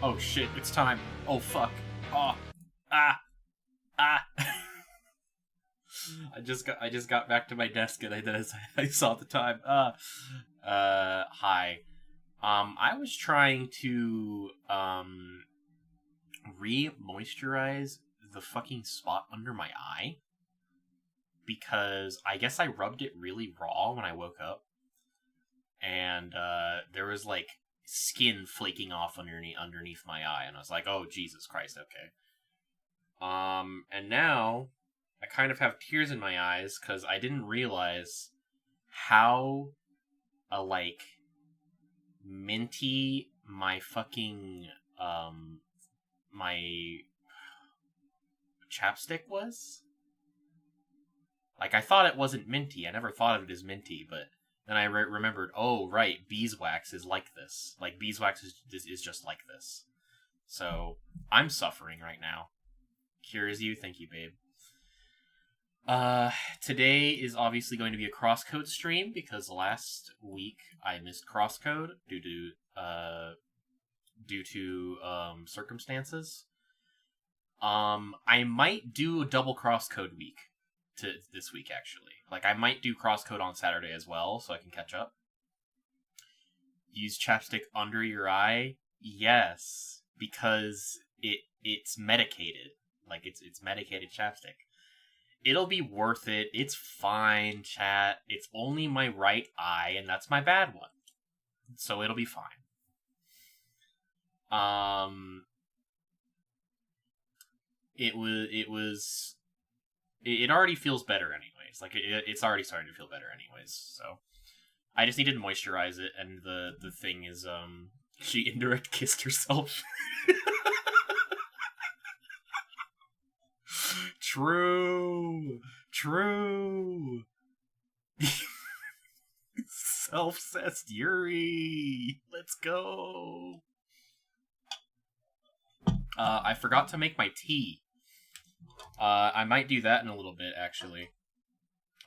Oh shit, it's time. Oh fuck. Oh. Ah. Ah. I just got back to my desk and I saw the time. Hi. I was trying to re-moisturize the fucking spot under my eye because I guess I rubbed it really raw when I woke up, and there was like skin flaking off underneath my eye, and I was like, oh Jesus Christ, okay. And now I kind of have tears in my eyes because I didn't realize how like minty my fucking my chapstick was. Like, I thought it wasn't minty. I never thought of it as minty, but then I remembered, oh right, beeswax is like this. Like, beeswax is just like this. So I'm suffering right now. Cures you, thank you, babe. Today is obviously going to be a CrossCode stream because last week I missed CrossCode due to circumstances. I might do a double CrossCode week this week, actually. Like, I might do CrossCode on Saturday as well, so I can catch up. Use chapstick under your eye? Yes, because it's medicated. Like, it's medicated chapstick. It'll be worth it. It's fine, chat. It's only my right eye, and that's my bad one. So it'll be fine. It already feels better anyways. Like, it's already starting to feel better anyways. So I just needed to moisturize it, and the thing is, she indirect kissed herself. True. Self-cessed Yuri. Let's go. I forgot to make my tea. I might do that in a little bit, actually.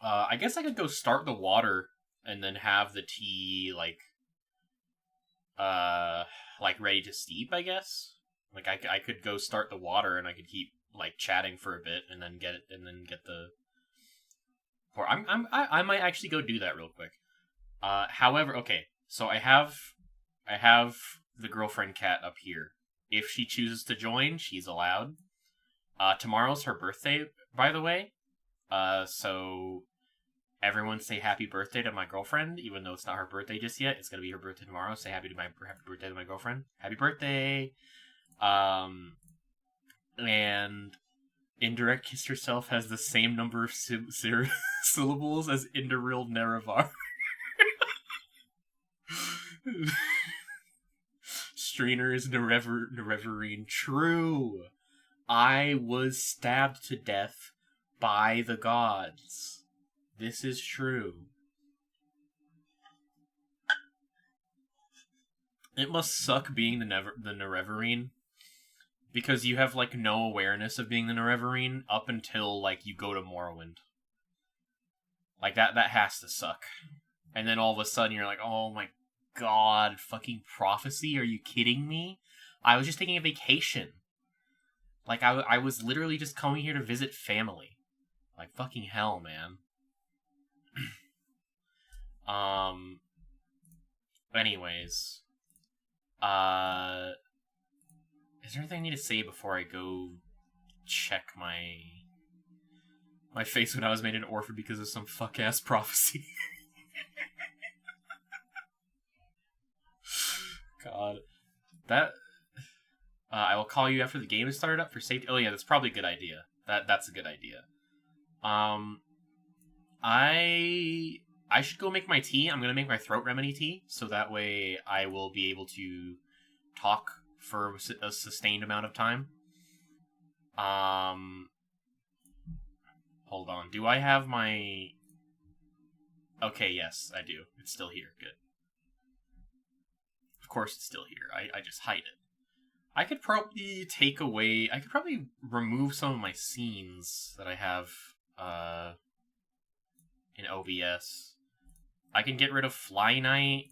I guess I could go start the water and then have the tea, like ready to steep, I guess. Like, I could go start the water and I could keep, like, chatting for a bit and then get the... Or I might actually go do that real quick. However, okay, so I have the girlfriend cat up here. If she chooses to join, she's allowed. Tomorrow's her birthday, by the way. So everyone say happy birthday to my girlfriend, even though it's not her birthday just yet. It's gonna be her birthday tomorrow. Say happy birthday to my girlfriend. Happy birthday. And indirect kissed herself has the same number of syllables as Indiril Nerevar. Strainer is Nerevarine. True. I was stabbed to death by the gods. This is true. It must suck being the Nerevarine, because you have, like, no awareness of being the Nerevarine up until, like, you go to Morrowind. Like, that has to suck. And then all of a sudden you're like, oh my god, fucking prophecy? Are you kidding me? I was just taking a vacation. Like, I was literally just coming here to visit family. Like, fucking hell, man. Anyways. Is there anything I need to say before I go check my face when I was made an orphan because of some fuck-ass prophecy? God. That... I will call you after the game is started up for safety. Oh yeah, that's probably a good idea. That's a good idea. I should go make my tea. I'm gonna make my throat remedy tea, so that way I will be able to talk for a sustained amount of time. Hold on. Do I have my... Okay, yes, I do. It's still here. Good. Of course it's still here. I just hide it. I could probably remove some of my scenes that I have in OBS. I can get rid of Fly Night.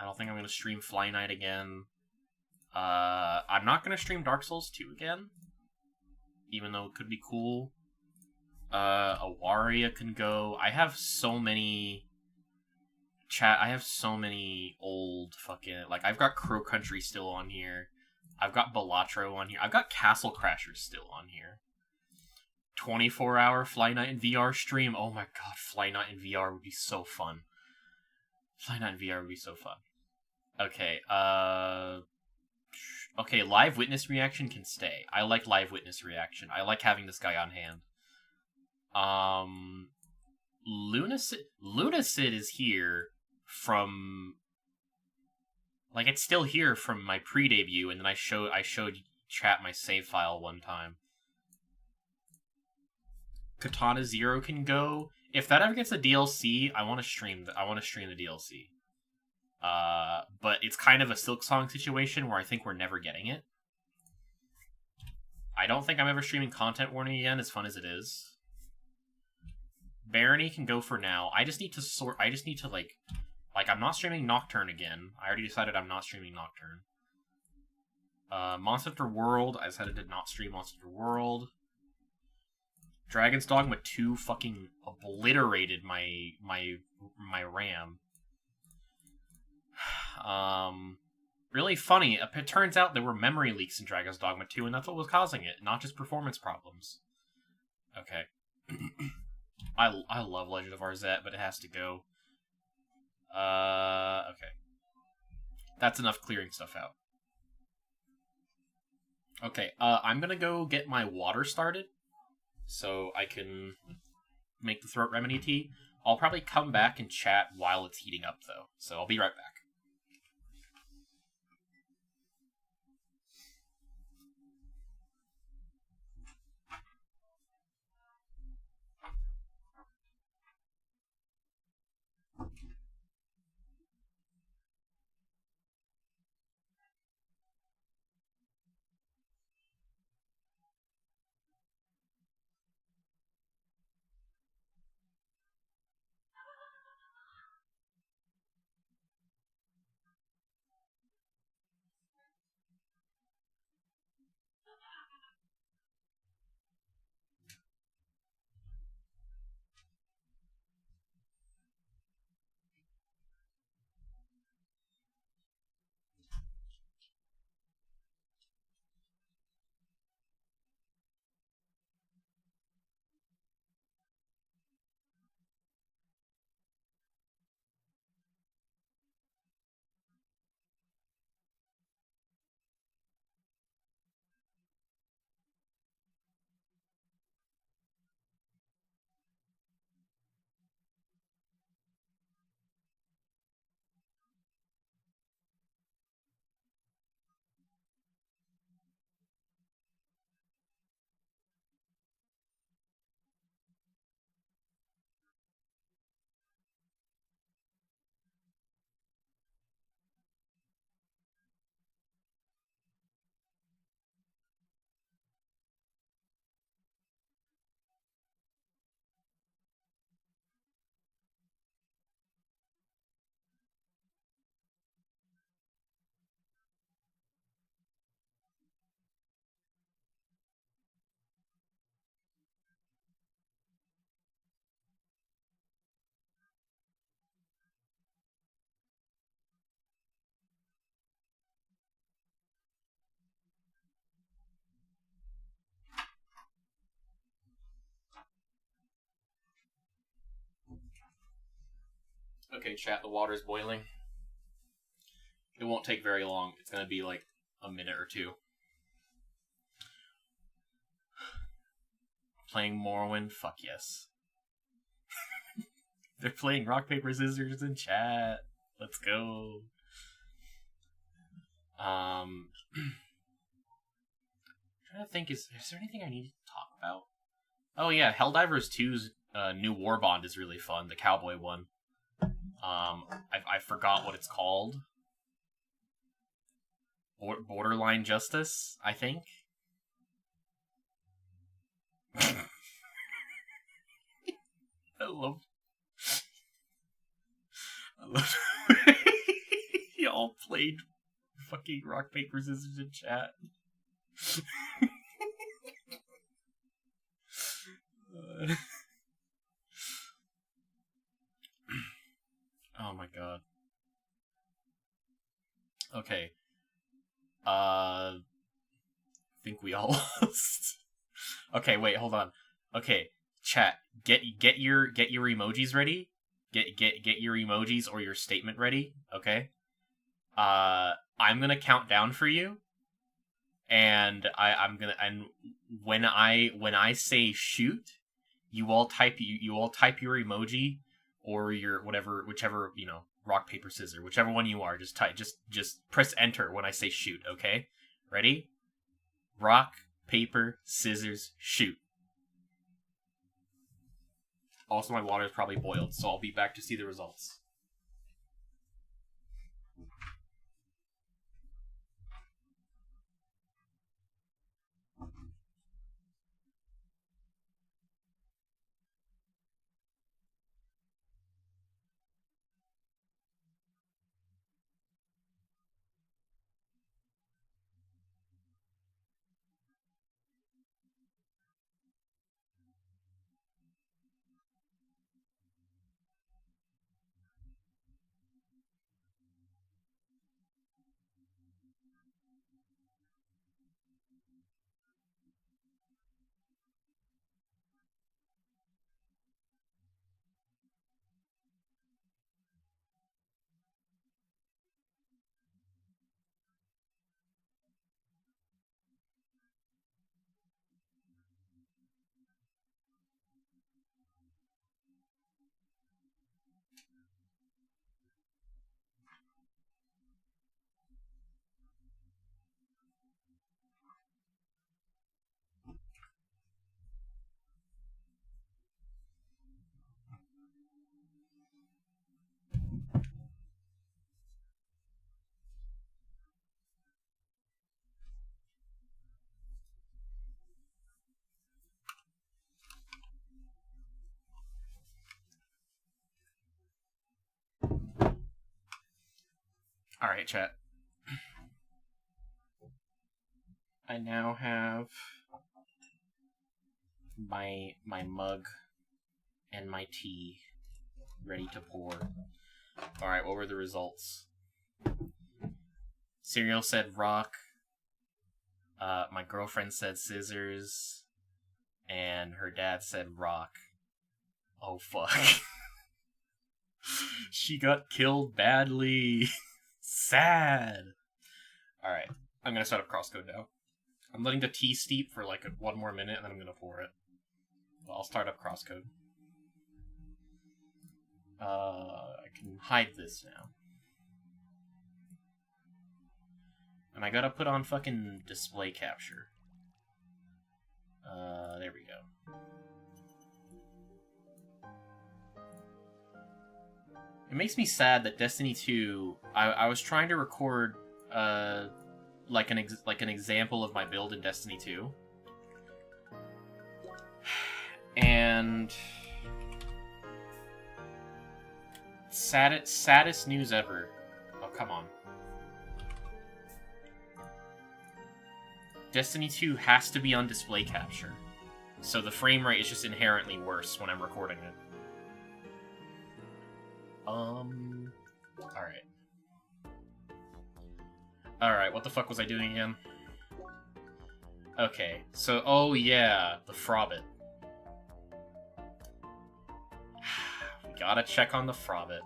don't think I'm gonna stream Fly Night again. I'm not gonna stream Dark Souls 2 again, even though it could be cool. Awaria can go. I have so many old fucking, like, I've got Crow Country still on here. I've got Balatro on here. I've got Castle Crashers still on here. 24-hour Fly Night in VR stream. Oh my god, Fly Night in VR would be so fun. Fly Night in VR would be so fun. Okay, okay, live witness reaction can stay. I like live witness reaction. I like having this guy on hand. Lunacid is here from, like, it's still here from my pre-debut, and then I showed chat my save file one time. Katana Zero can go. If that ever gets a DLC, I want to stream the DLC. But it's kind of a Silk Song situation where I think we're never getting it. I don't think I'm ever streaming Content Warning again, as fun as it is. Barony can go for now. I just need to like, I'm not streaming Nocturne again. I already decided I'm not streaming Nocturne. Monster Hunter World, I decided to not stream Monster Hunter World. Dragon's Dogma 2 fucking obliterated my RAM. Really funny. It turns out there were memory leaks in Dragon's Dogma 2, and that's what was causing it, not just performance problems. Okay. I love Legend of Arzette, but it has to go. Okay. That's enough clearing stuff out. Okay, I'm gonna go get my water started, so I can make the throat remedy tea. I'll probably come back and chat while it's heating up, though, so I'll be right back. Okay, chat, the water's boiling. It won't take very long. It's gonna be like a minute or two. Playing Morrowind? Fuck yes. They're playing rock, paper, scissors in chat. Let's go. I'm trying to think, is there anything I need to talk about? Oh yeah, Helldivers 2's new Warbond is really fun, the cowboy one. I forgot what it's called. Borderline Justice, I think. I love all played fucking rock, paper, scissors in chat. Oh my god. Okay. Think we all lost. Okay, wait, hold on. Okay, chat, get your emojis ready. Get your emojis or your statement ready, okay? I'm gonna count down for you. And and when I say shoot, you all type your emoji or your whichever, you know, rock, paper, scissors, whichever one you are, just press enter when I say shoot, okay? Ready? Rock, paper, scissors, shoot. Also, my water is probably boiled, so I'll be back to see the results. Alright, chat. I now have my mug and my tea ready to pour. Alright, what were the results? Serial said rock. My girlfriend said scissors. And her dad said rock. Oh, fuck. She got killed badly. Sad. Alright, I'm gonna set up CrossCode now. I'm letting the tea steep for like one more minute, and then I'm gonna pour it. Well, I'll start up CrossCode. I can hide this now. And I gotta put on fucking display capture. There we go. It makes me sad that Destiny 2, I was trying to record, like an example of my build in Destiny 2. And saddest news ever. Oh, come on. Destiny 2 has to be on display capture. So the frame rate is just inherently worse when I'm recording it. Alright. Alright, what the fuck was I doing again? Okay, so, oh yeah, the Frobbit. We gotta check on the Frobbit.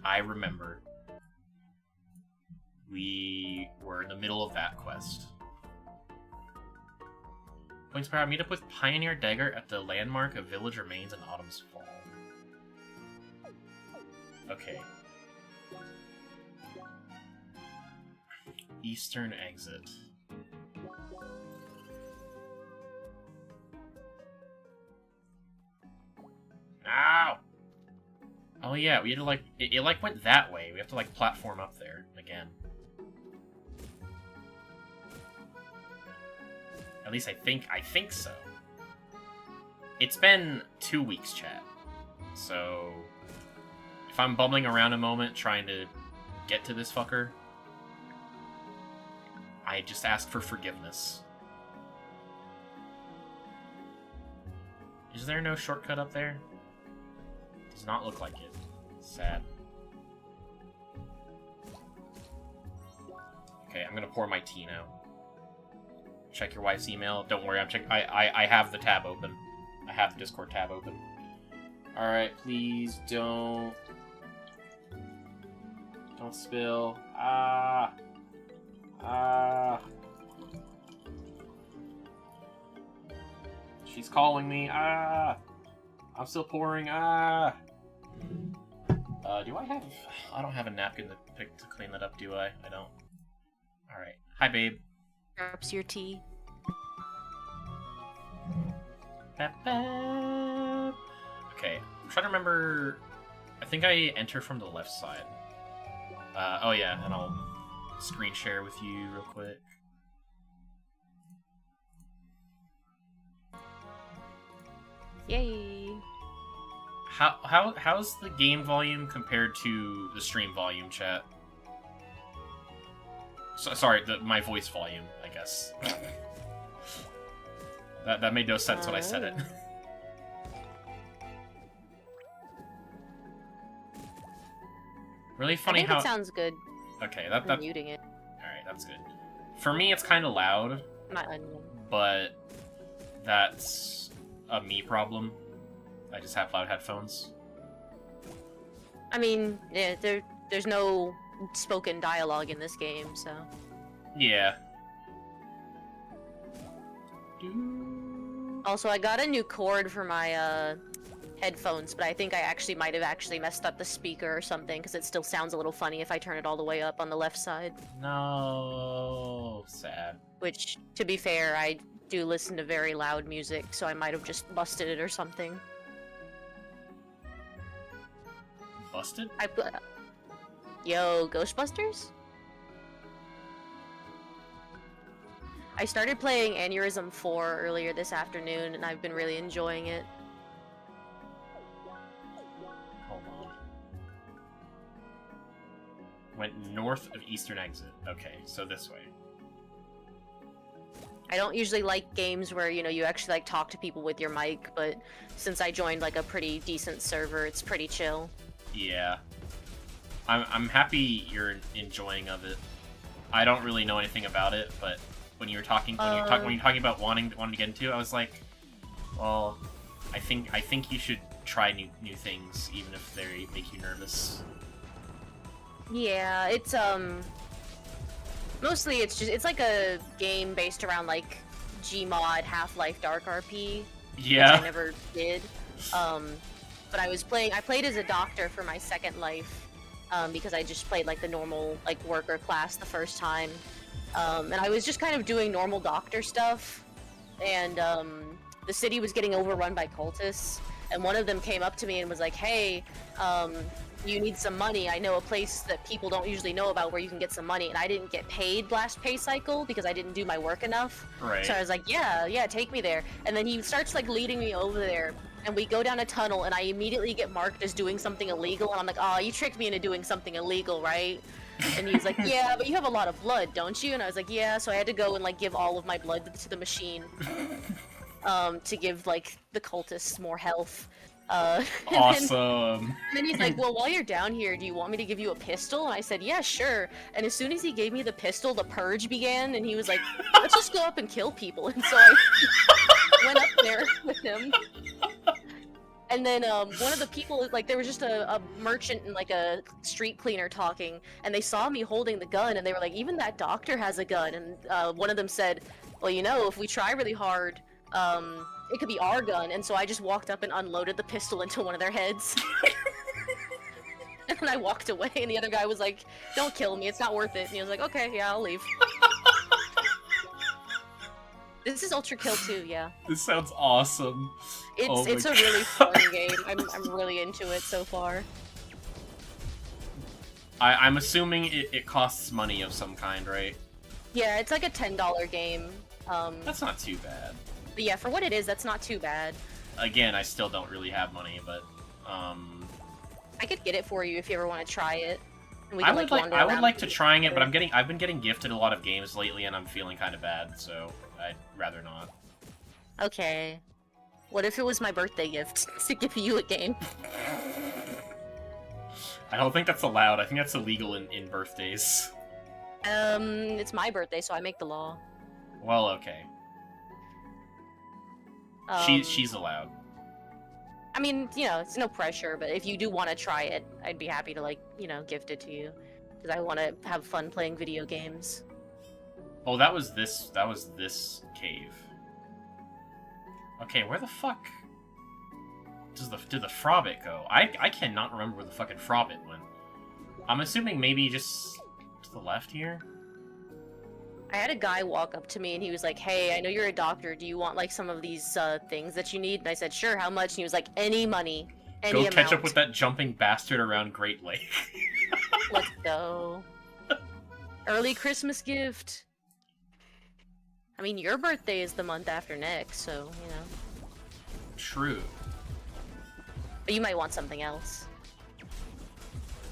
I remember. We were in the middle of that quest. Points per hour, meet up with Pioneer Dagger at the landmark of Village Remains in Autumn's Fall. Okay. Eastern exit. Ow! Oh yeah, we had to like, it like went that way. We have to like platform up there again. At least I think so. It's been 2 weeks, chat. So if I'm bumbling around a moment trying to get to this fucker. I just asked for forgiveness. Is there no shortcut up there? Does not look like it. Sad. Okay, I'm gonna pour my tea now. Check your wife's email. Don't worry, I have the tab open. I have the Discord tab open. Alright, please don't spill. She's calling me. I'm still pouring. Do I have... I don't have a napkin to clean that up, do I? I don't. Alright. Hi, babe. Drops your tea. Okay, I'm trying to remember... I think I enter from the left side. Oh yeah, and I'll screen share with you real quick. Yay! How's the game volume compared to the stream volume, chat? Sorry, my voice volume, I guess. that made no sense when I said it. Really funny how... it sounds good. Okay, I'm muting it. Alright, that's good. For me, it's kind of loud. But that's a me problem. I just have loud headphones. I mean, yeah, there's no spoken dialogue in this game, so... Yeah. Also, I got a new cord for my, headphones, but I think I might have messed up the speaker or something, because it still sounds a little funny if I turn it all the way up on the left side. No, sad. Which, to be fair, I do listen to very loud music, so I might have just busted it or something. Busted? Yo, Ghostbusters? I started playing Aneurysm 4 earlier this afternoon, and I've been really enjoying it. Hold on. Went north of Eastern Exit. Okay, so this way. I don't usually like games where, you know, you actually, like, talk to people with your mic, but since I joined, like, a pretty decent server, it's pretty chill. Yeah. I'm happy you're enjoying of it. I don't really know anything about it, but when you're talking about wanting to get into it, I was like, well, I think you should try new things, even if they make you nervous. Yeah, it's mostly it's like a game based around like Gmod Half-Life Dark RP. Yeah. Which I never did. But I played as a doctor for my second life, because I just played like the normal like worker class the first time. And I was just kind of doing normal doctor stuff, and the city was getting overrun by cultists, and one of them came up to me and was like, hey, you need some money. I know a place that people don't usually know about where you can get some money, and I didn't get paid last pay cycle because I didn't do my work enough. Right. So I was like, yeah, take me there. And then he starts like leading me over there, and we go down a tunnel, and I immediately get marked as doing something illegal, and I'm like, oh, you tricked me into doing something illegal, right? And he's like, yeah, but you have a lot of blood, don't you? And I was like, yeah, so I had to go and like give all of my blood to the machine, to give like the cultists more health. Awesome. And then he's like, well, while you're down here, do you want me to give you a pistol? And I said, yeah, sure. And as soon as he gave me the pistol, the purge began, and he was like, let's just go up and kill people. And so I went up there with him. And then one of the people, like, there was just a merchant and like a street cleaner talking, and they saw me holding the gun, and they were like, even that doctor has a gun. And one of them said, well, you know, if we try really hard, it could be our gun. And so I just walked up and unloaded the pistol into one of their heads. And then I walked away, and the other guy was like, don't kill me, it's not worth it. And he was like, okay, yeah, I'll leave. This is Ultra Kill 2, yeah. This sounds awesome. It's a really fun game. I'm really into it so far. I'm assuming it costs money of some kind, right? Yeah, it's like a $10 game. That's not too bad. But yeah, for what it is, that's not too bad. Again, I still don't really have money, but I could get it for you if you ever want to try it. And we can, like, wander I would around like to trying it, but together. I've been getting gifted a lot of games lately, and I'm feeling kind of bad, so I'd rather not. Okay. What if it was my birthday gift to give you a game? I don't think that's allowed. I think that's illegal in birthdays. It's my birthday, so I make the law. Well, okay. She's allowed. I mean, you know, it's no pressure, but if you do want to try it, I'd be happy to, like, you know, gift it to you. Because I want to have fun playing video games. Oh, that was this cave. Okay, where the fuck did the Frobbit go? I cannot remember where the fucking Frobbit went. I'm assuming maybe just to the left here? I had a guy walk up to me and he was like, hey, I know you're a doctor. Do you want, like, some of these things that you need? And I said, sure, how much? And he was like, any money. Any Go amount. catch up with that jumping bastard around Great Lake. Let's go. Early Christmas gift. I mean, your birthday is the month after next, so, you know. True. But you might want something else.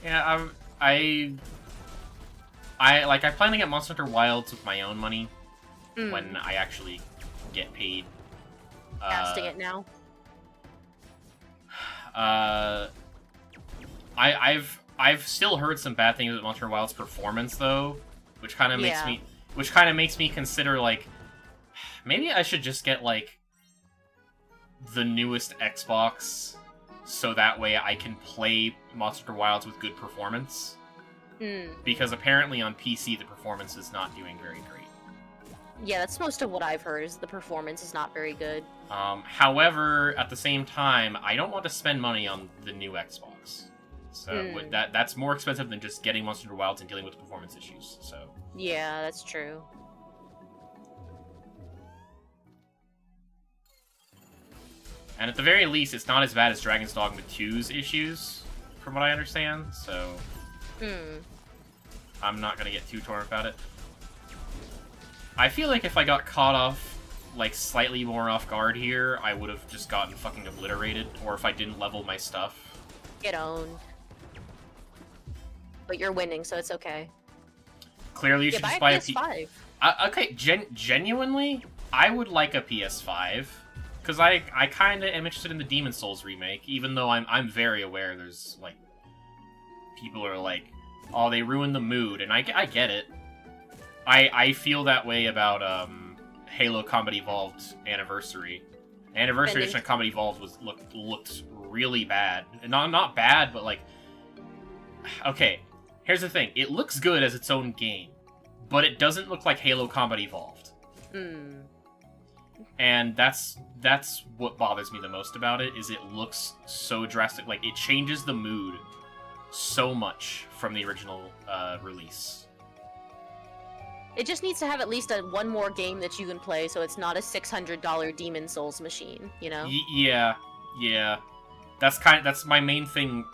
Yeah, I plan to get Monster Hunter Wilds with my own money when I actually get paid. Casting it now. I've still heard some bad things about Monster Hunter Wilds performance though, which kind of makes me consider, like, maybe I should just get, like, the newest Xbox so that way I can play Monster Hunter Wilds with good performance. Because apparently on PC the performance is not doing very great. Yeah, that's most of what I've heard, is the performance is not very good. However, at the same time, I don't want to spend money on the new Xbox. So that's more expensive than just getting Monster Hunter Wilds and dealing with performance issues, so... Yeah, that's true. And at the very least, it's not as bad as Dragon's Dogma 2's issues, from what I understand, so... I'm not gonna get too torn about it. I feel like if I got caught off, like, slightly more off guard here, I would have just gotten fucking obliterated, or if I didn't level my stuff. Get owned. But you're winning, so it's okay. Clearly you should just buy a PS5. Okay, genuinely, I would like a PS5. Because I kinda am interested in the Demon Souls remake, even though I'm very aware there's, like, people are like, oh, they ruined the mood, and I get it. I feel that way about Halo Combat Evolved Anniversary. Anniversary Edition of Combat Evolved looked really bad. Not bad, but, like, okay, here's the thing. It looks good as its own game, but it doesn't look like Halo Combat Evolved. And that's what bothers me the most about it, is it looks so drastic. Like, it changes the mood so much from the original release. It just needs to have at least one more game that you can play, so it's not a $600 Demon Souls machine, you know? Yeah. That's my main thing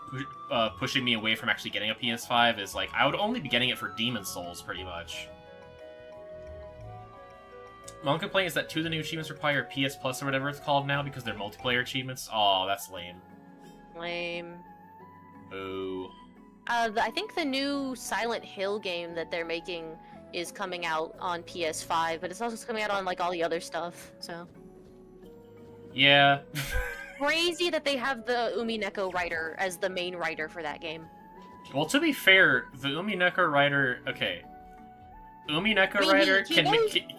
pushing me away from actually getting a PS5, is, like, I would only be getting it for Demon Souls, pretty much. My only complaint is that 2 of the new achievements require PS Plus or whatever it's called now, because they're multiplayer achievements. Aw, that's lame. Lame. Boo. I think the new Silent Hill game that they're making is coming out on PS5, but it's also coming out on, like, all the other stuff, so... Yeah. Crazy that they have the Umineko writer as the main writer for that game. Well, to be fair, the Umineko writer... Okay. Umineko writer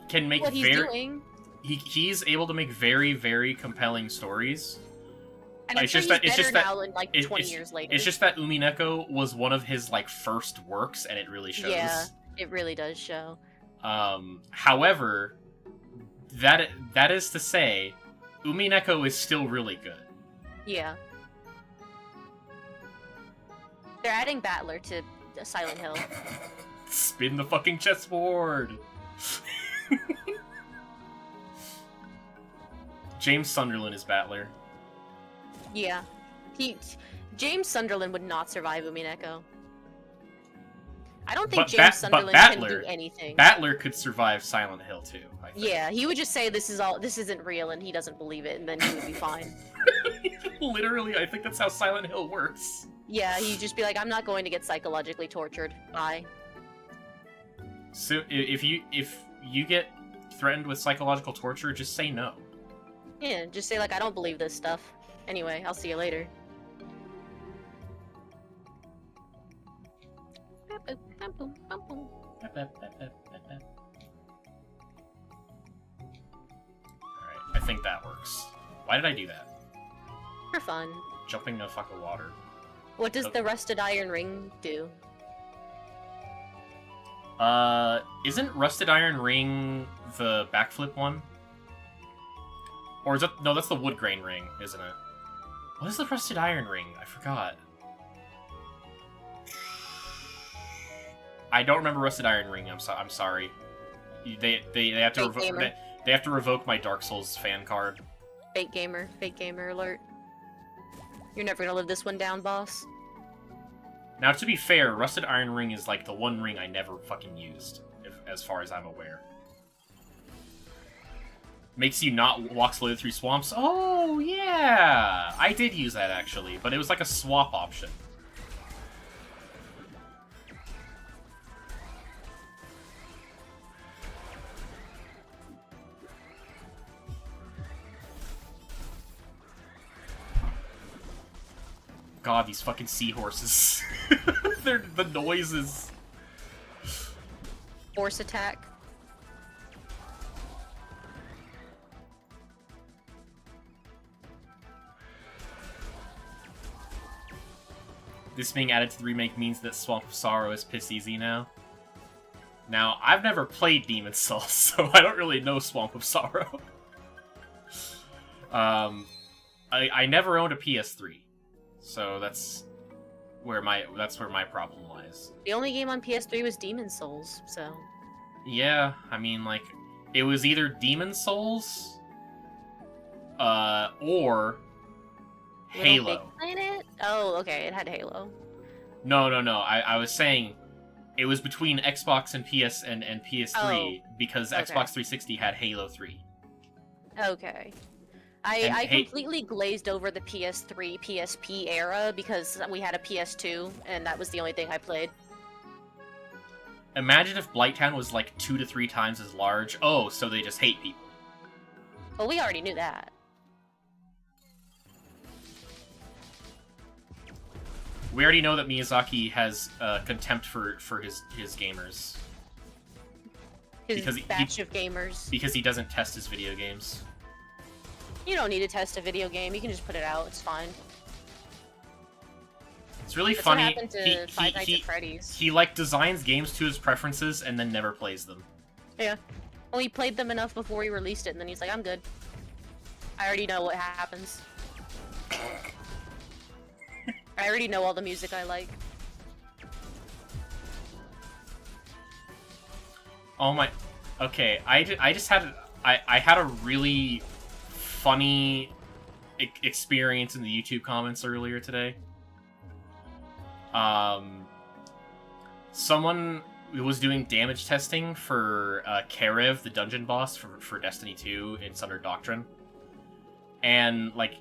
can make very... He's able to make very, very compelling stories. And I'm sure he's better now than, like, 20 years later. It's just that Umineko was one of his, like, first works, and it really shows. Yeah, it really does show. However, that is to say, Umineko is still really good. Yeah. They're adding Battler to Silent Hill. Spin the fucking chessboard! James Sunderland is Battler. Yeah. James Sunderland would not survive Umineko. I don't think James Sunderland can do anything. Battler could survive Silent Hill too, I think. Yeah, he would just say this isn't real, and he doesn't believe it, and then he would be fine. Literally, I think that's how Silent Hill works. Yeah, you just be like, I'm not going to get psychologically tortured. Bye. So if you get threatened with psychological torture, just say no. Yeah, just say like, I don't believe this stuff. Anyway, I'll see you later. Alright, I think that works. Why did I do that? For fun. Jumping no fucking water. What does the rusted iron ring do? Isn't Rusted Iron Ring the backflip one? Or is that... No, that's the wood grain ring, isn't it? What is the Rusted Iron Ring? I forgot. I don't remember Rusted Iron Ring. I'm sorry. They have to revoke... They have to revoke my Dark Souls fan card. Fake gamer alert. You're never gonna live this one down, boss. Now, to be fair, Rusted Iron Ring is like the one ring I never fucking used, as far as I'm aware. Makes you not walk slowly through swamps. Oh, yeah! I did use that, actually, but it was like a swap option. God, these fucking seahorses. The noises. Force attack. This being added to the remake means that Swamp of Sorrow is piss easy now. Now, I've never played Demon's Souls, so I don't really know Swamp of Sorrow. I never owned a PS3. So that's where my problem lies. The only game on PS3 was Demon's Souls, so... Yeah, I mean, like, it was either Demon's Souls, or Halo. Little Big Planet? Oh, okay, it had Halo. No. I was saying it was between Xbox and PS3 because Xbox 360 had Halo 3. Okay. I completely glazed over the PS3, PSP era because we had a PS2, and that was the only thing I played. Imagine if Blighttown was like 2 to 3 times as large. Oh, so they just hate people. Well, we already knew that. We already know that Miyazaki has contempt for his gamers. His batch of gamers. Because he doesn't test his video games. You don't need to test a video game. You can just put it out. It's fine. It's really That's funny. What happened to Five Nights at Freddy's. He like designs games to his preferences and then never plays them. Yeah. Well, he played them enough before he released it, and then he's like, "I'm good. I already know what happens. I already know all the music I like." Oh my. Okay, I just had I had a really funny experience in the YouTube comments earlier today. Someone was doing damage testing for Karev, the dungeon boss for Destiny 2 in Sunder Doctrine, and like,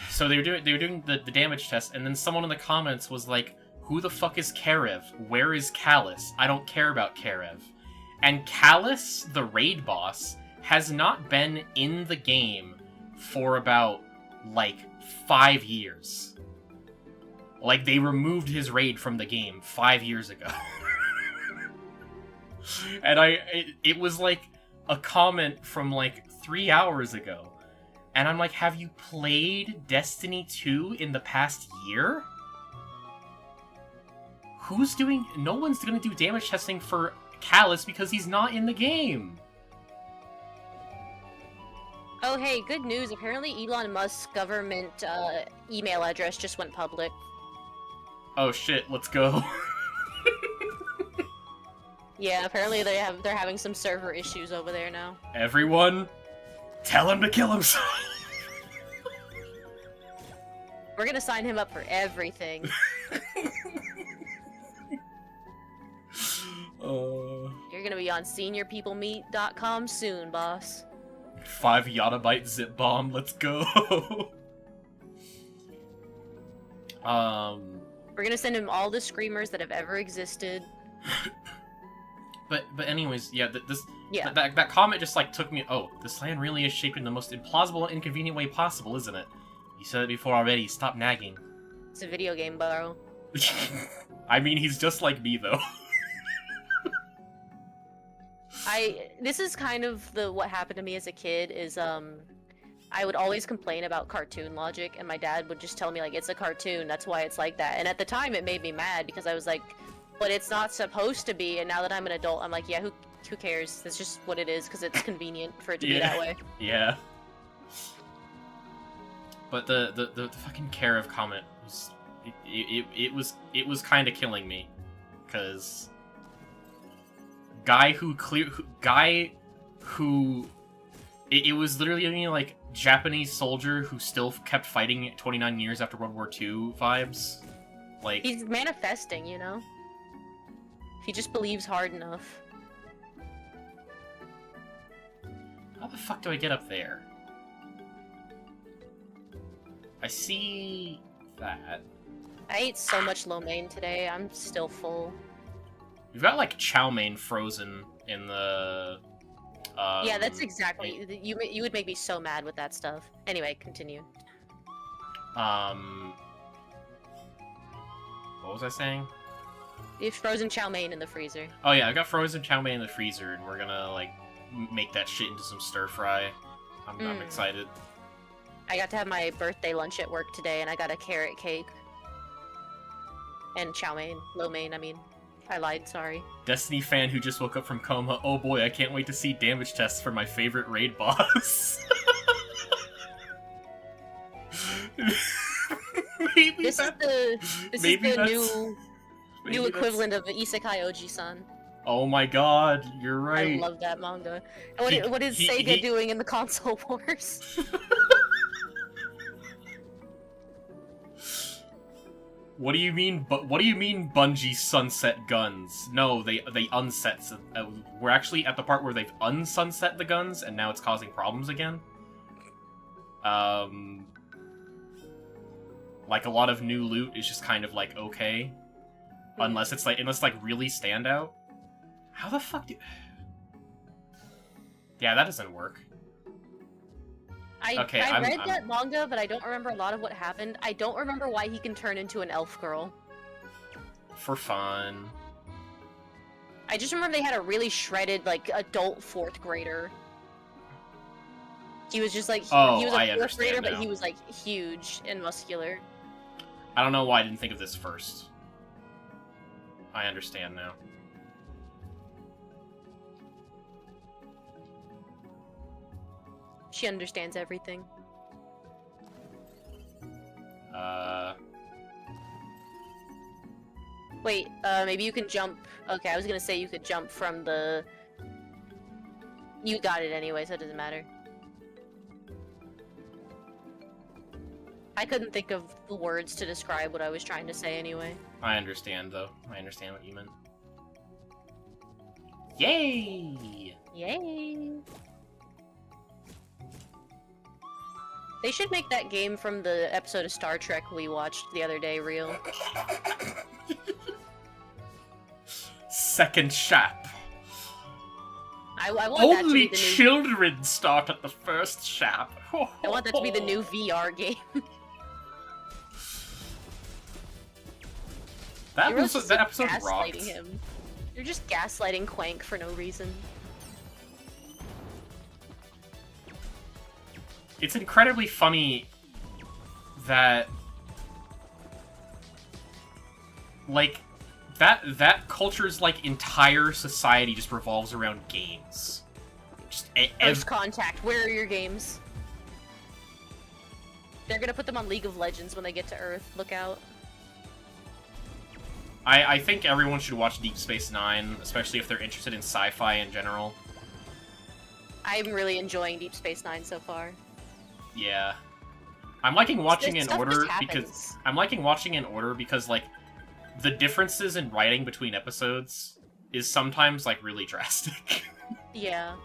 so they were doing the damage test, and then someone in the comments was like, "Who the fuck is Karev? Where is Callus? I don't care about Karev." And Callus, the raid boss, has not been in the game for about, like, 5 years. Like, they removed his raid from the game 5 years ago. And it was, like, a comment from, like, 3 hours ago. And I'm like, have you played Destiny 2 in the past year? No one's gonna do damage testing for Callus because he's not in the game. Oh, hey, good news. Apparently Elon Musk's government email address just went public. Oh shit, let's go. Yeah, apparently they're having some server issues over there now. Everyone, tell him to kill himself. We're gonna sign him up for everything. You're gonna be on seniorpeoplemeet.com soon, boss. 5 yottabyte zip bomb, let's go. We're gonna send him all the screamers that have ever existed. But anyways, yeah, Yeah. that comment just like took me. Oh, this land really is shaped in the most implausible and inconvenient way possible, isn't it? You said it before already. Stop nagging. It's a video game, bro. I mean, he's just like me though. This is kind of what happened to me as a kid is I would always complain about cartoon logic, and my dad would just tell me like, it's a cartoon, that's why it's like that. And at the time it made me mad because I was like, but it's not supposed to be. And now that I'm an adult, I'm like, yeah, who cares? That's just what it is because it's convenient for it to be that way. Yeah. But the fucking care of comment was it was kind of killing me, because it was literally like Japanese soldier who still kept fighting 29 years after World War II vibes. Like, he's manifesting, you know? If he just believes hard enough. How the fuck do I get up there? I see that. I ate so much lo mein today, I'm still full. You've got like chow mein frozen in the... yeah, that's exactly... You would make me so mad with that stuff. Anyway, continue. What was I saying? You have frozen chow mein in the freezer. Oh yeah, I got frozen chow mein in the freezer, and we're gonna like make that shit into some stir fry. I'm excited. I got to have my birthday lunch at work today, and I got a carrot cake. And chow mein. Lo mein, I mean. I lied, sorry. Destiny fan who just woke up from coma. Oh boy, I can't wait to see damage tests for my favorite raid boss. This is the new equivalent of the Isekai Oji-san. Oh my god, you're right. I love that manga. And what is Sega doing in the console wars? What do you mean? What do you mean, Bungie sunset guns? No, they unset. We're actually at the part where they've unsunset the guns, and now it's causing problems again. Like a lot of new loot is just kind of like okay, unless it's like really stand out. How the fuck do? Yeah, that doesn't work. I read that manga, but I don't remember a lot of what happened. I don't remember why he can turn into an elf girl. For fun. I just remember they had a really shredded, like, adult 4th grader. He was just like, he was a 4th grader, but he was like huge and muscular. I don't know why I didn't think of this first. I understand now. She understands everything. Wait, maybe you can jump... Okay, I was gonna say you could jump from the... You got it anyway, so it doesn't matter. I couldn't think of the words to describe what I was trying to say anyway. I understand, though. I understand what you meant. Yay! Yay! They should make that game from the episode of Star Trek we watched the other day real. Second shap. I want Only that to be the children start at the first shap. I want that to be the new VR game. That episode rocked. Him. You're just gaslighting Quank for no reason. It's incredibly funny that, like, that culture's, like, entire society just revolves around games. Just First Contact, where are your games? They're gonna put them on League of Legends when they get to Earth, look out. I think everyone should watch Deep Space Nine, especially if they're interested in sci-fi in general. I'm really enjoying Deep Space Nine so far. Yeah. I'm liking watching in order because like the differences in writing between episodes is sometimes like really drastic. Yeah.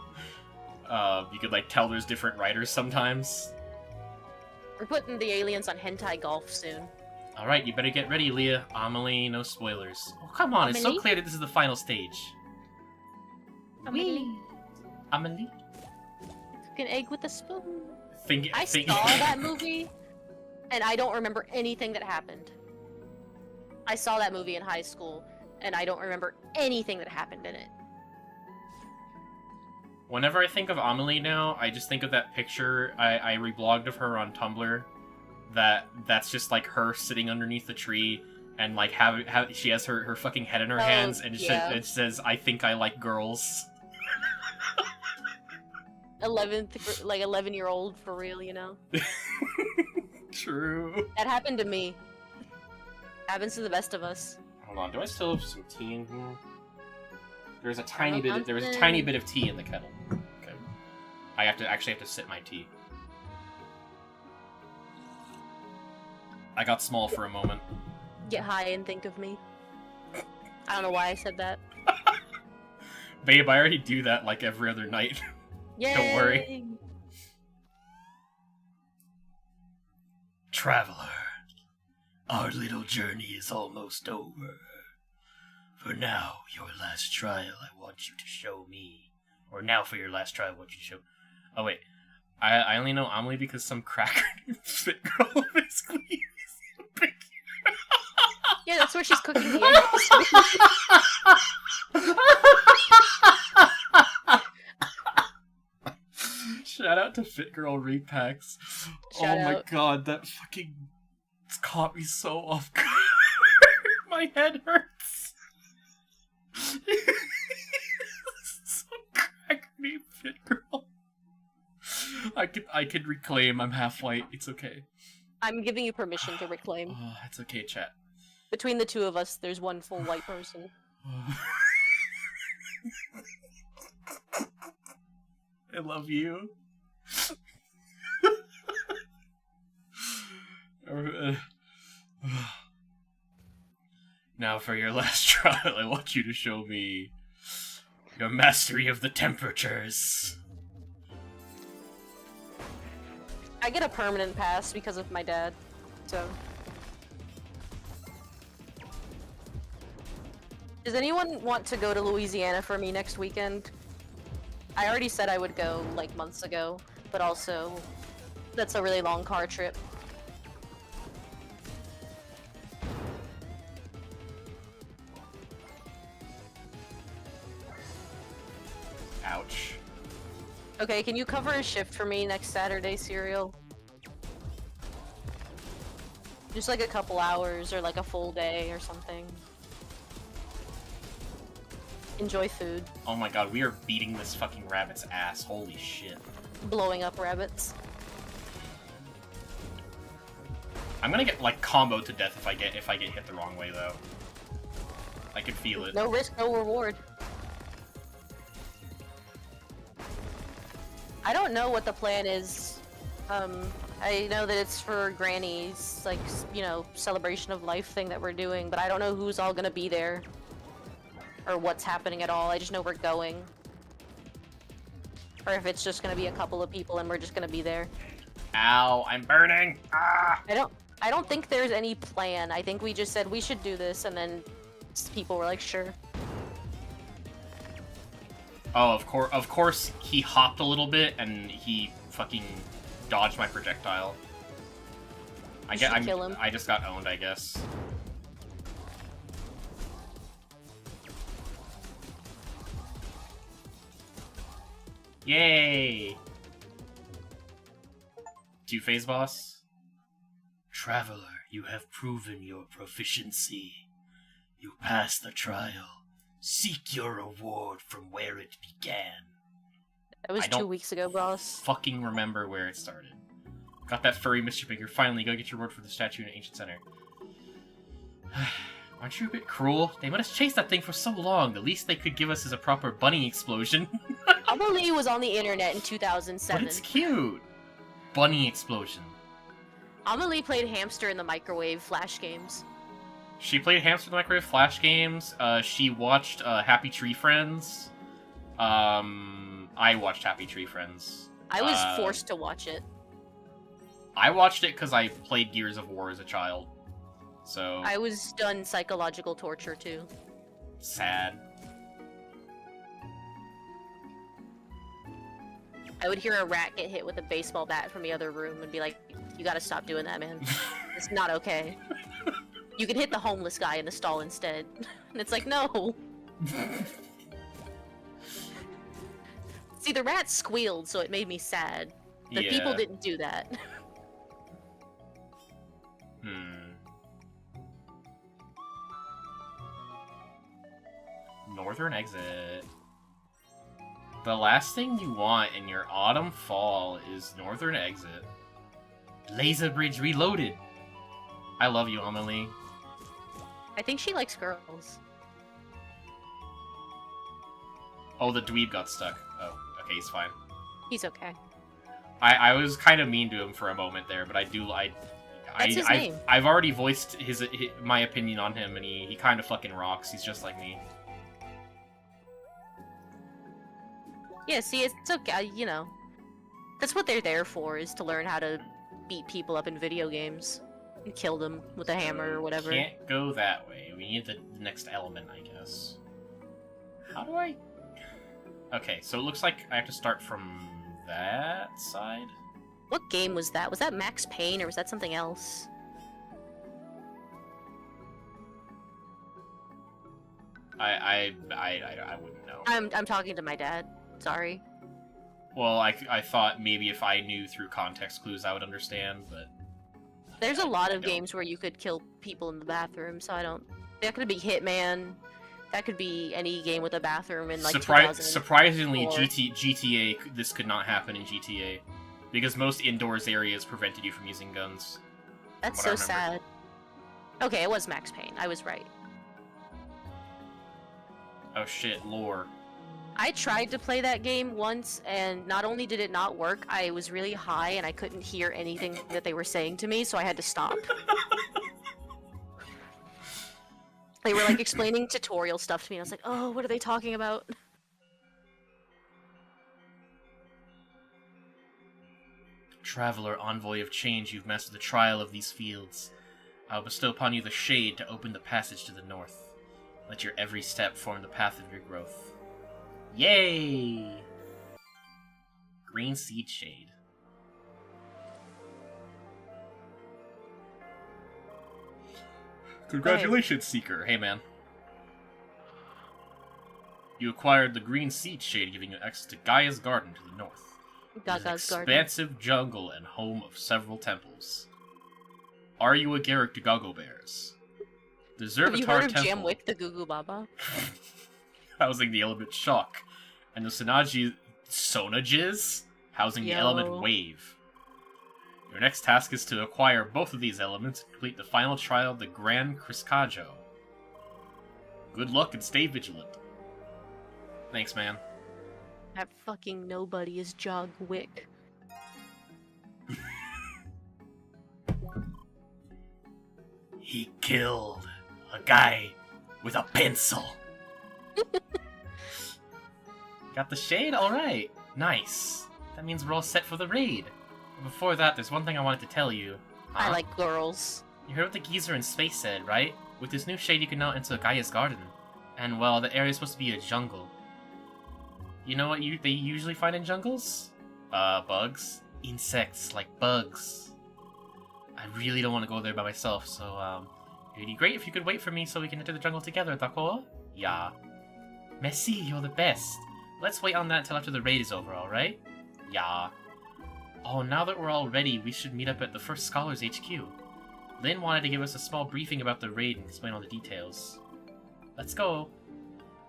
You could like tell there's different writers sometimes. We're putting the aliens on hentai golf soon. Alright, you better get ready, Leah. Amelie, no spoilers. Oh, come on, it's so Amelie? clear that this is the final stage. Amelie. Amelie? Cook an egg with a spoon. I Think... saw that movie, and I don't remember anything that happened. I saw that movie in high school, and I don't remember anything that happened in it. Whenever I think of Amelie now, I just think of that picture I reblogged of her on Tumblr. That's just like her sitting underneath the tree, and like she has her fucking head in her hands, and it says, "I think I like girls." 11-year-old for real, you know. True. That happened to me. Happens to the best of us. Hold on, do I still have some tea in here? There's a tiny bit. There was a tiny bit of tea in the kettle. Okay. I actually have to sip my tea. I got small for a moment. Get high and think of me. I don't know why I said that. Babe, I already do that like every other night. Yay! Don't worry. Traveler, our little journey is almost over. For now, your last trial, I want you to show me. Or now for your last trial, I want you to show... Oh, wait. I only know Amelie because some cracker named Fit Girl basically... Yeah, that's where she's cooking the egg. Shout out to Fit Girl Repacks. Shout my out. god, that fucking... It's caught me so off guard. My head hurts. Some cracker named Fit Girl. I could reclaim. I'm half white. It's okay. I'm giving you permission to reclaim. Oh, it's okay, chat. Between the two of us, there's one full white person. I love you. Now for your last trial, I want you to show me your mastery of the temperatures. I get a permanent pass because of my dad, so... Does anyone want to go to Louisiana for me next weekend? I already said I would go, like, months ago, but also, that's a really long car trip. Ouch. Okay, can you cover a shift for me next Saturday, Serial? Just like a couple hours, or like a full day, or something. Enjoy food. Oh my god, we are beating this fucking rabbit's ass. Holy shit. Blowing up rabbits. I'm gonna get, like, comboed to death if I get hit the wrong way, though. I can feel it. No risk, no reward. I don't know what the plan is. I know that it's for Granny's, like, you know, celebration of life thing that we're doing, but I don't know who's all gonna be there. Or what's happening at all. I just know we're going. Or if it's just gonna be a couple of people and we're just gonna be there. Ow, I'm burning! Ah! I don't think there's any plan. I think we just said we should do this, and then people were like, sure. Oh, of course, he hopped a little bit, and he fucking dodged my projectile. Kill him. I just got owned, I guess. Yay! Two-phase boss? Traveler, you have proven your proficiency. You passed the trial. Seek your reward from where it began. That was 2 weeks ago, boss. Fucking remember where it started. Got that furry mischief maker. Finally, go get your reward for the statue in the ancient center. Aren't you a bit cruel? They let us chase that thing for so long. The least they could give us is a proper bunny explosion. Amelie was on the internet in 2007. But it's cute. Bunny explosion. Amelie played hamster in the microwave flash games. She played hamster in the microwave flash games. She watched Happy Tree Friends. I watched Happy Tree Friends. I was forced to watch it. I watched it because I played Gears of War as a child. So I was done psychological torture too. sad. I would hear a rat get hit with a baseball bat from the other room and be like, you gotta stop doing that, man. It's not okay. You can hit the homeless guy in the stall instead. And it's like, no. See, the rat squealed, so it made me sad. The people didn't do that. Northern exit. The last thing you want in your autumn fall is northern exit. Laser bridge reloaded. I love you, Amelie. I think she likes girls. Oh, the dweeb got stuck. Oh, okay, he's fine. He's okay. I was kind of mean to him for a moment there, but That's his name. I've already voiced my opinion on him, and he kind of fucking rocks. He's just like me. Yeah, see, it's okay, you know. That's what they're there for, is to learn how to beat people up in video games. And kill them with a hammer or whatever. Can't go that way. We need the next element, I guess. How do I... Okay, so it looks like I have to start from that side? What game was that? Was that Max Payne, or was that something else? I wouldn't know. I'm talking to my dad. Sorry. Well, I thought maybe if I knew through context clues I would understand, but... There's a lot of games where you could kill people in the bathroom, so I don't... That could be Hitman. That could be any game with a bathroom in, like, Surprisingly, GTA, this could not happen in GTA. Because most indoors areas prevented you from using guns. That's so sad. Okay, it was Max Payne. I was right. Oh shit, lore. I tried to play that game once, and not only did it not work, I was really high and I couldn't hear anything that they were saying to me, so I had to stop. They were like explaining tutorial stuff to me, and I was like, oh, what are they talking about? Traveler, envoy of change, you've mastered the trial of these fields. I will bestow upon you the shade to open the passage to the north. Let your every step form the path of your growth. Yay! Green seed shade. Congratulations, Seeker. Hey, man. You acquired the green seed shade, giving you access to Gaia's garden to the north. Gaga's garden. Expansive jungle and home of several temples. Are you a Garrick to Goggle Bears? The Zervatar Have you heard of Temple. Jamwick the Goo Goo Baba? Housing the element Shock. And the Sonajiz, housing the element Wave. Your next task is to acquire both of these elements and complete the final trial of the Grand Criskajo. Good luck and stay vigilant. Thanks, man. That fucking nobody is Jogwick. He killed a guy with a pencil. Got the shade? Alright. Nice. That means we're all set for the raid. But before that, there's one thing I wanted to tell you. I like girls. You heard what the geezer in space said, right? With this new shade, you can now enter Gaia's garden. And, well, the area is supposed to be a jungle. You know what they usually find in jungles? Bugs. Insects, like bugs. I really don't want to go there by myself, so, it'd be great if you could wait for me so we can enter the jungle together, d'accord? Yeah. Merci, you're the best. Let's wait on that until after the raid is over, alright? Yeah. Oh, now that we're all ready, we should meet up at the First Scholars HQ. Lynn wanted to give us a small briefing about the raid and explain all the details. Let's go.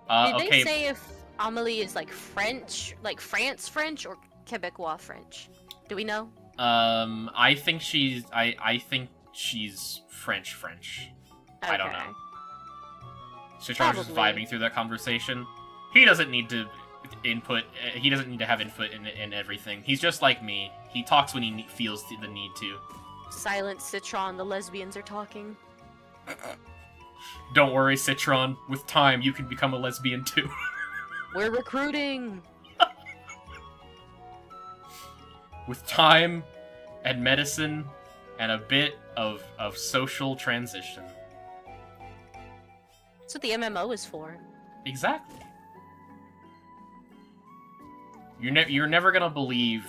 Did okay. they say if Amelie is like French, like France French, or Quebecois French? Do we know? I think she's French. Okay. I don't know. Citrar's just vibing through that conversation. He doesn't need to input. He doesn't need to have input in everything. He's just like me. He talks when he feels the need to. Silent Citron, the lesbians are talking. Don't worry, Citron. With time, you can become a lesbian too. We're recruiting! With time and medicine and a bit of social transition. That's what the MMO is for. Exactly. You're never gonna believe,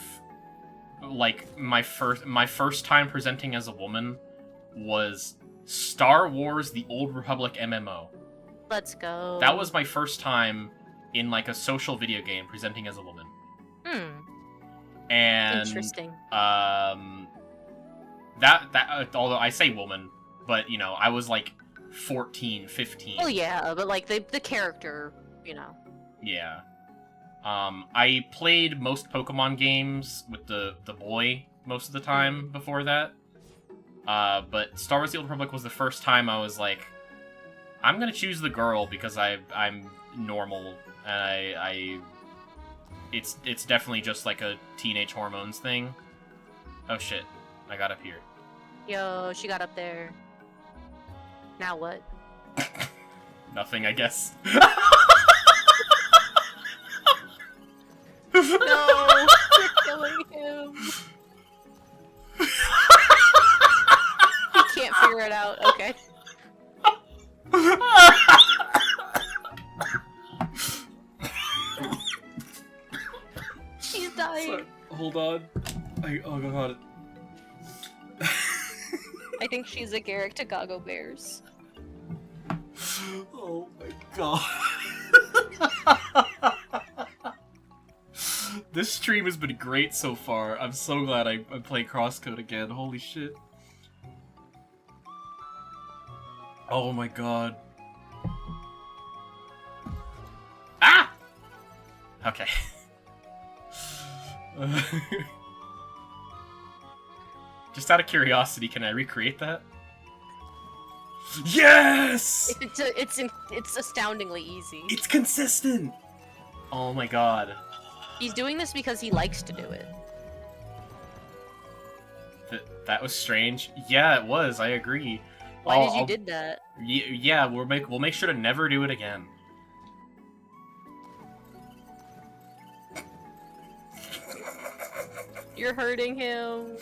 like, my first time presenting as a woman was Star Wars: The Old Republic MMO. Let's go. That was my first time in, like, a social video game presenting as a woman. And interesting. That although I say woman, but you know, I was like 14, 15. Oh yeah, but like the character, you know. Yeah. I played most Pokemon games with the boy most of the time before that. But Star Wars: The Old Republic was the first time I was like, I'm gonna choose the girl because I'm normal, and it's definitely just like a teenage hormones thing. Oh shit, I got up here. Yo, she got up there. Now what? Nothing, I guess. No, you're killing him. He can't figure it out. Okay. She's dying. Sorry, hold on. Oh god. I think she's a Garrick to Gago Bears. Oh my god. This stream has been great so far. I'm so glad I'm playing CrossCode again. Holy shit. Oh my god. Ah! Okay. Just out of curiosity, can I recreate that? Yes! It's astoundingly easy. It's consistent! Oh my god. He's doing this because he likes to do it. That was strange. Yeah, it was. I agree. Why did you did that? Yeah, we'll make sure to never do it again. You're hurting him.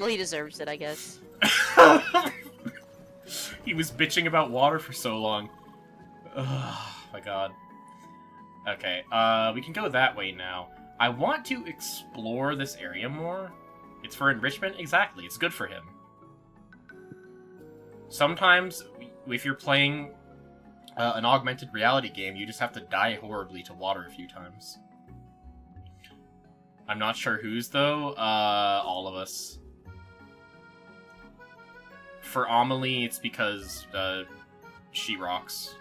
Well, he deserves it, I guess. He was bitching about water for so long. Oh my god. Okay, we can go that way now. I want to explore this area more. It's for enrichment? Exactly, it's good for him. Sometimes, if you're playing an augmented reality game, you just have to die horribly to water a few times. I'm not sure whose, though. All of us. For Amelie, it's because, she rocks.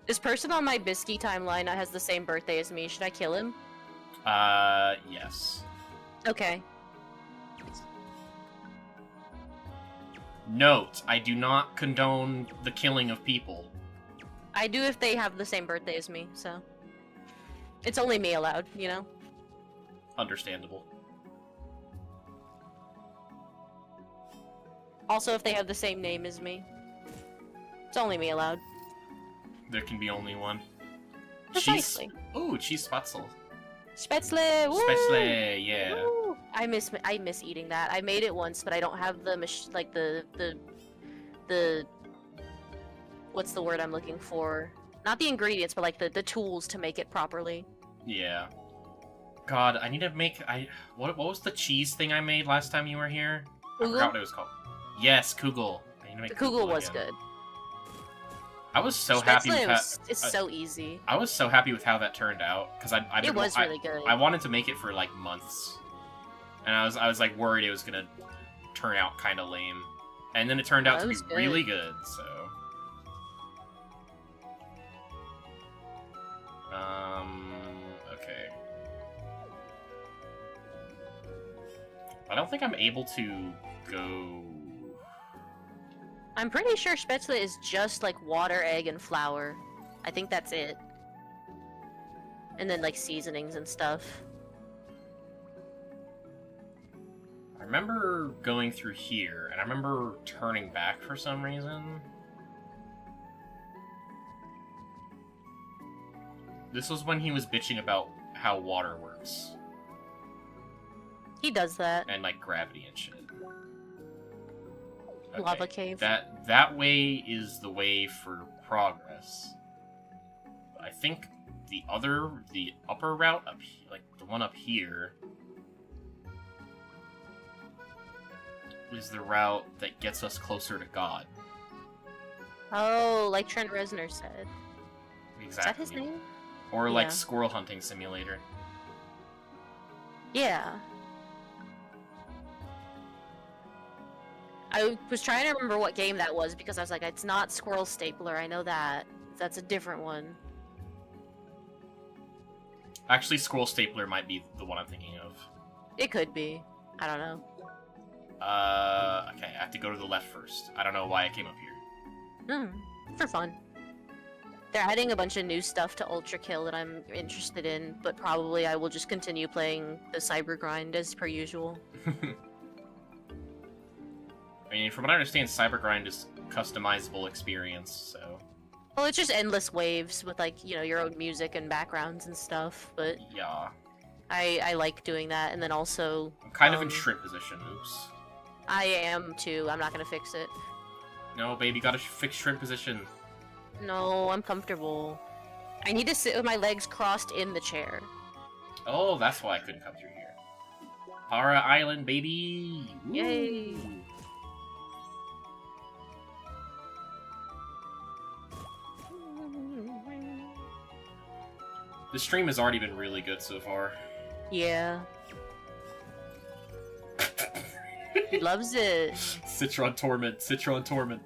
This person on my Bisky timeline has the same birthday as me. Should I kill him? Yes. Okay. Note, I do not condone the killing of people. I do if they have the same birthday as me, so... It's only me allowed, you know? Understandable. Also, if they have the same name as me. It's only me allowed. There can be only one. Precisely. Ooh, cheese spatzel. Spätzle! Woo! Spätzle, yeah. Woo! I miss eating that. I made it once, but I don't have the what's the word I'm looking for? Not the ingredients, but like the tools to make it properly. Yeah. God, I need to make what was the cheese thing I made last time you were here? Kugel? I forgot what it was called. Yes, Kugel. I need to make The Kugel was again. good. I was so happy with It's so easy. I was so happy with how that turned out because It was really good. I wanted to make it for like months, and I was like worried it was gonna turn out kind of lame, and then it turned out to be really good. So, okay. I don't think I'm able to go. I'm pretty sure Spätzle is just like water, egg, and flour. I think that's it. And then like seasonings and stuff. I remember going through here, and I remember turning back for some reason. This was when he was bitching about how water works. He does that. And like gravity and shit. Okay. Lava cave. That way is the way for progress. I think the upper route like the one up here, is the route that gets us closer to God. Oh, like Trent Reznor said. Exactly. Is that his name? Or like Yeah. Squirrel Hunting Simulator. Yeah. I was trying to remember what game that was because I was like, it's not Squirrel Stapler, I know that. That's a different one. Actually, Squirrel Stapler might be the one I'm thinking of. It could be. I don't know. Okay, I have to go to the left first. I don't know why I came up here. For fun. They're adding a bunch of new stuff to Ultra Kill that I'm interested in, but probably I will just continue playing the Cyber Grind as per usual. I mean, from what I understand, Cybergrind is customizable experience, so... Well, it's just endless waves with, like, you know, your own music and backgrounds and stuff, but Yeah. I like doing that, and then also... I'm kind of in shrimp position, oops. I am, too. I'm not gonna fix it. No, baby, gotta fix shrimp position. No, I'm comfortable. I need to sit with my legs crossed in the chair. Oh, that's why I couldn't come through here. Para Island, baby! Woo! Yay! The stream has already been really good so far. Yeah. He loves it. Citron Torment, Citron Torment.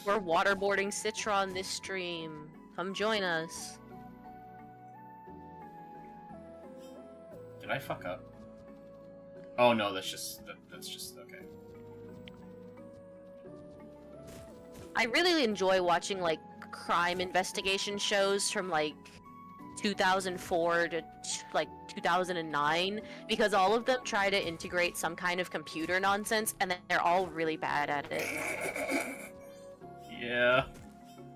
We're waterboarding Citron this stream. Come join us. Did I fuck up? Oh no, that's just okay. I really enjoy watching, like, crime investigation shows from, like, 2004 to, like, 2009, because all of them try to integrate some kind of computer nonsense, and they're all really bad at it. Yeah.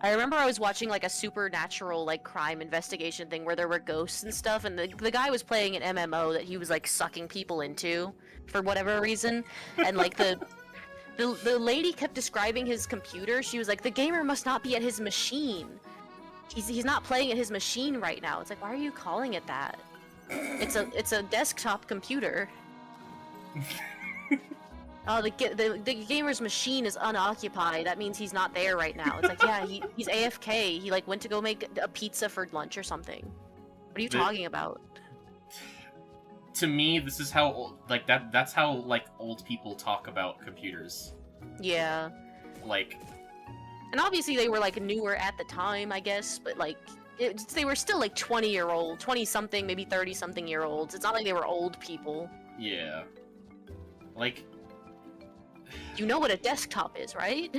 I remember I was watching, like, a supernatural, like, crime investigation thing where there were ghosts and stuff, and the guy was playing an MMO that he was, like, sucking people into for whatever reason, and, like, the lady kept describing his computer. She was like, the gamer must not be at his machine. He's not playing at his machine right now. It's like, why are you calling it that? It's a desktop computer. Oh, the gamer's machine is unoccupied. That means he's not there right now. It's like, yeah, he's AFK. He, like, went to go make a pizza for lunch or something. What are you talking about? To me, this is how, like, that's how, like, old people talk about computers. Yeah. Like... And obviously they were, like, newer at the time, I guess, but, like, they were still, like, 20-year-old, 20-something, maybe 30-something-year-olds. It's not like they were old people. Yeah. Like... You know what a desktop is, right?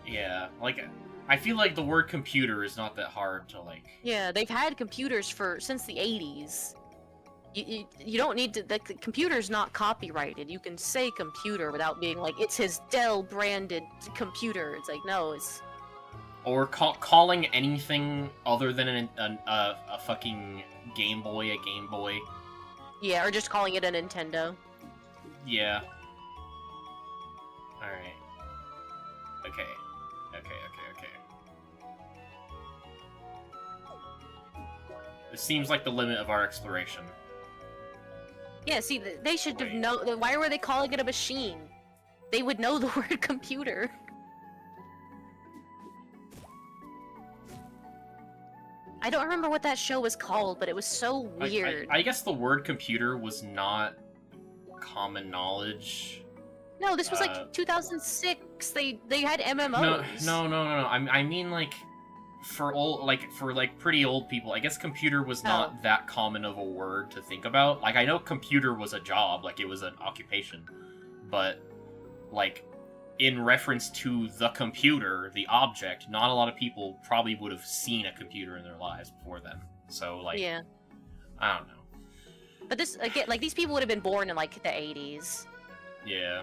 Yeah, like, I feel like the word computer is not that hard to, like... Yeah, they've had computers since the 80s. You don't need to... The computer's not copyrighted. You can say computer without being like, it's his Dell-branded computer. It's like, no, it's... Or calling anything other than a fucking Game Boy a Game Boy. Yeah, or just calling it a Nintendo. Yeah. Alright. Okay. This seems like the limit of our exploration. Yeah, see, they should have known... Why were they calling it a machine? They would know the word computer. I don't remember what that show was called, but it was so weird. I guess the word computer was not common knowledge. No, this was like 2006. They had MMOs. No. I mean, like, for pretty old people, I guess computer was not that common of a word to think about. Like, I know computer was a job, like it was an occupation, but like in reference to the computer, the object, not a lot of people probably would have seen a computer in their lives before then. So, like, yeah, I don't know. But this again, like, these people would have been born in like the 80s. Yeah.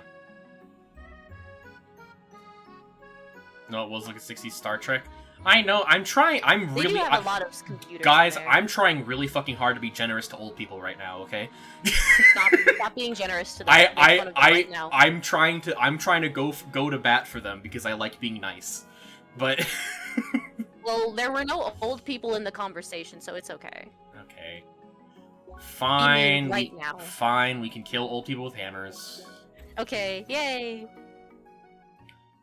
No, it was like a 60s Star Trek. I know. I'm trying. I'm They really. do have a lot of computers. Guys, there. I'm trying really fucking hard to be generous to old people right now. Okay. Stop being generous to them. Make fun of them right now. I'm trying to go to bat for them because I like being nice, but. Well, there were no old people in the conversation, so it's okay. Okay. Fine. Right now. Fine. We can kill old people with hammers. Okay. Yay.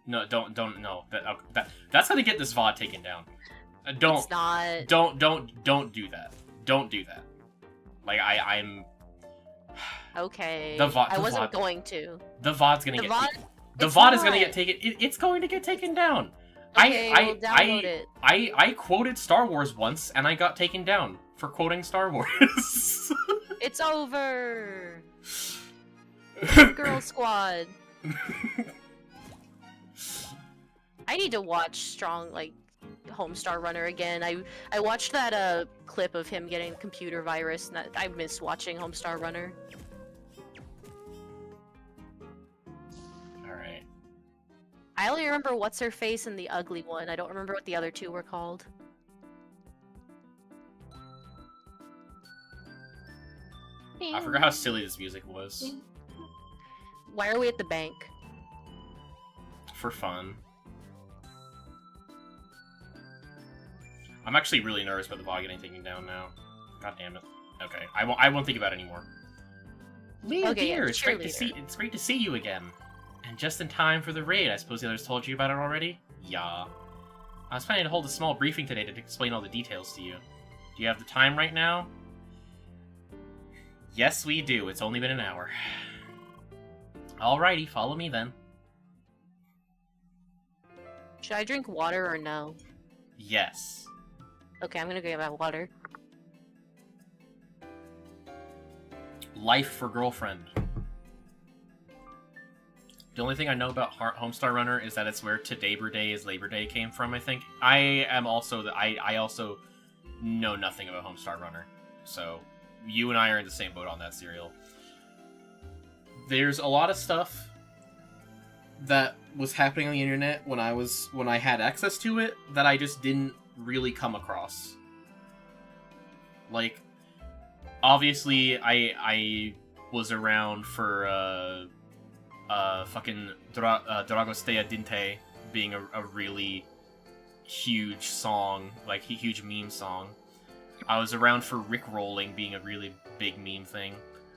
No, don't. No, that's gonna get this VOD taken down. Don't. It's not. Don't do that. Don't do that. Like I'm. Okay. I wasn't going to. The VOD's gonna get. The it's VOD not. is gonna get taken. It's going to get taken down. Okay, we'll download it. I quoted Star Wars once, and I got taken down for quoting Star Wars. It's over. Girl Squad. I need to watch Strong, like, Homestar Runner again. I watched that clip of him getting computer virus, and I miss watching Homestar Runner. Alright. I only remember what's her face and the ugly one. I don't remember what the other two were called. I forgot how silly this music was. Why are we at the bank? For fun. I'm actually really nervous about the VOD getting taken down now. God damn it. Okay, I won't think about it anymore. Leah, Okay, dear, yeah, it's great to see you again. And just in time for the raid. I suppose the others told you about it already? Yeah. I was planning to hold a small briefing today to explain all the details to you. Do you have the time right now? Yes, we do. It's only been an hour. Alrighty, follow me then. Should I drink water or no? Yes. Okay, I'm gonna get my water. Life for girlfriend. The only thing I know about Homestar Runner is that it's where Today is Labor Day came from, I think. I also know nothing about Homestar Runner. So, you and I are in the same boat on that serial. There's a lot of stuff that was happening on the internet when I had access to it that I just didn't really come across. Like, obviously, I was around for, fucking Dragostea Dinte being a really huge song, like, huge meme song. I was around for Rickrolling being a really big meme thing.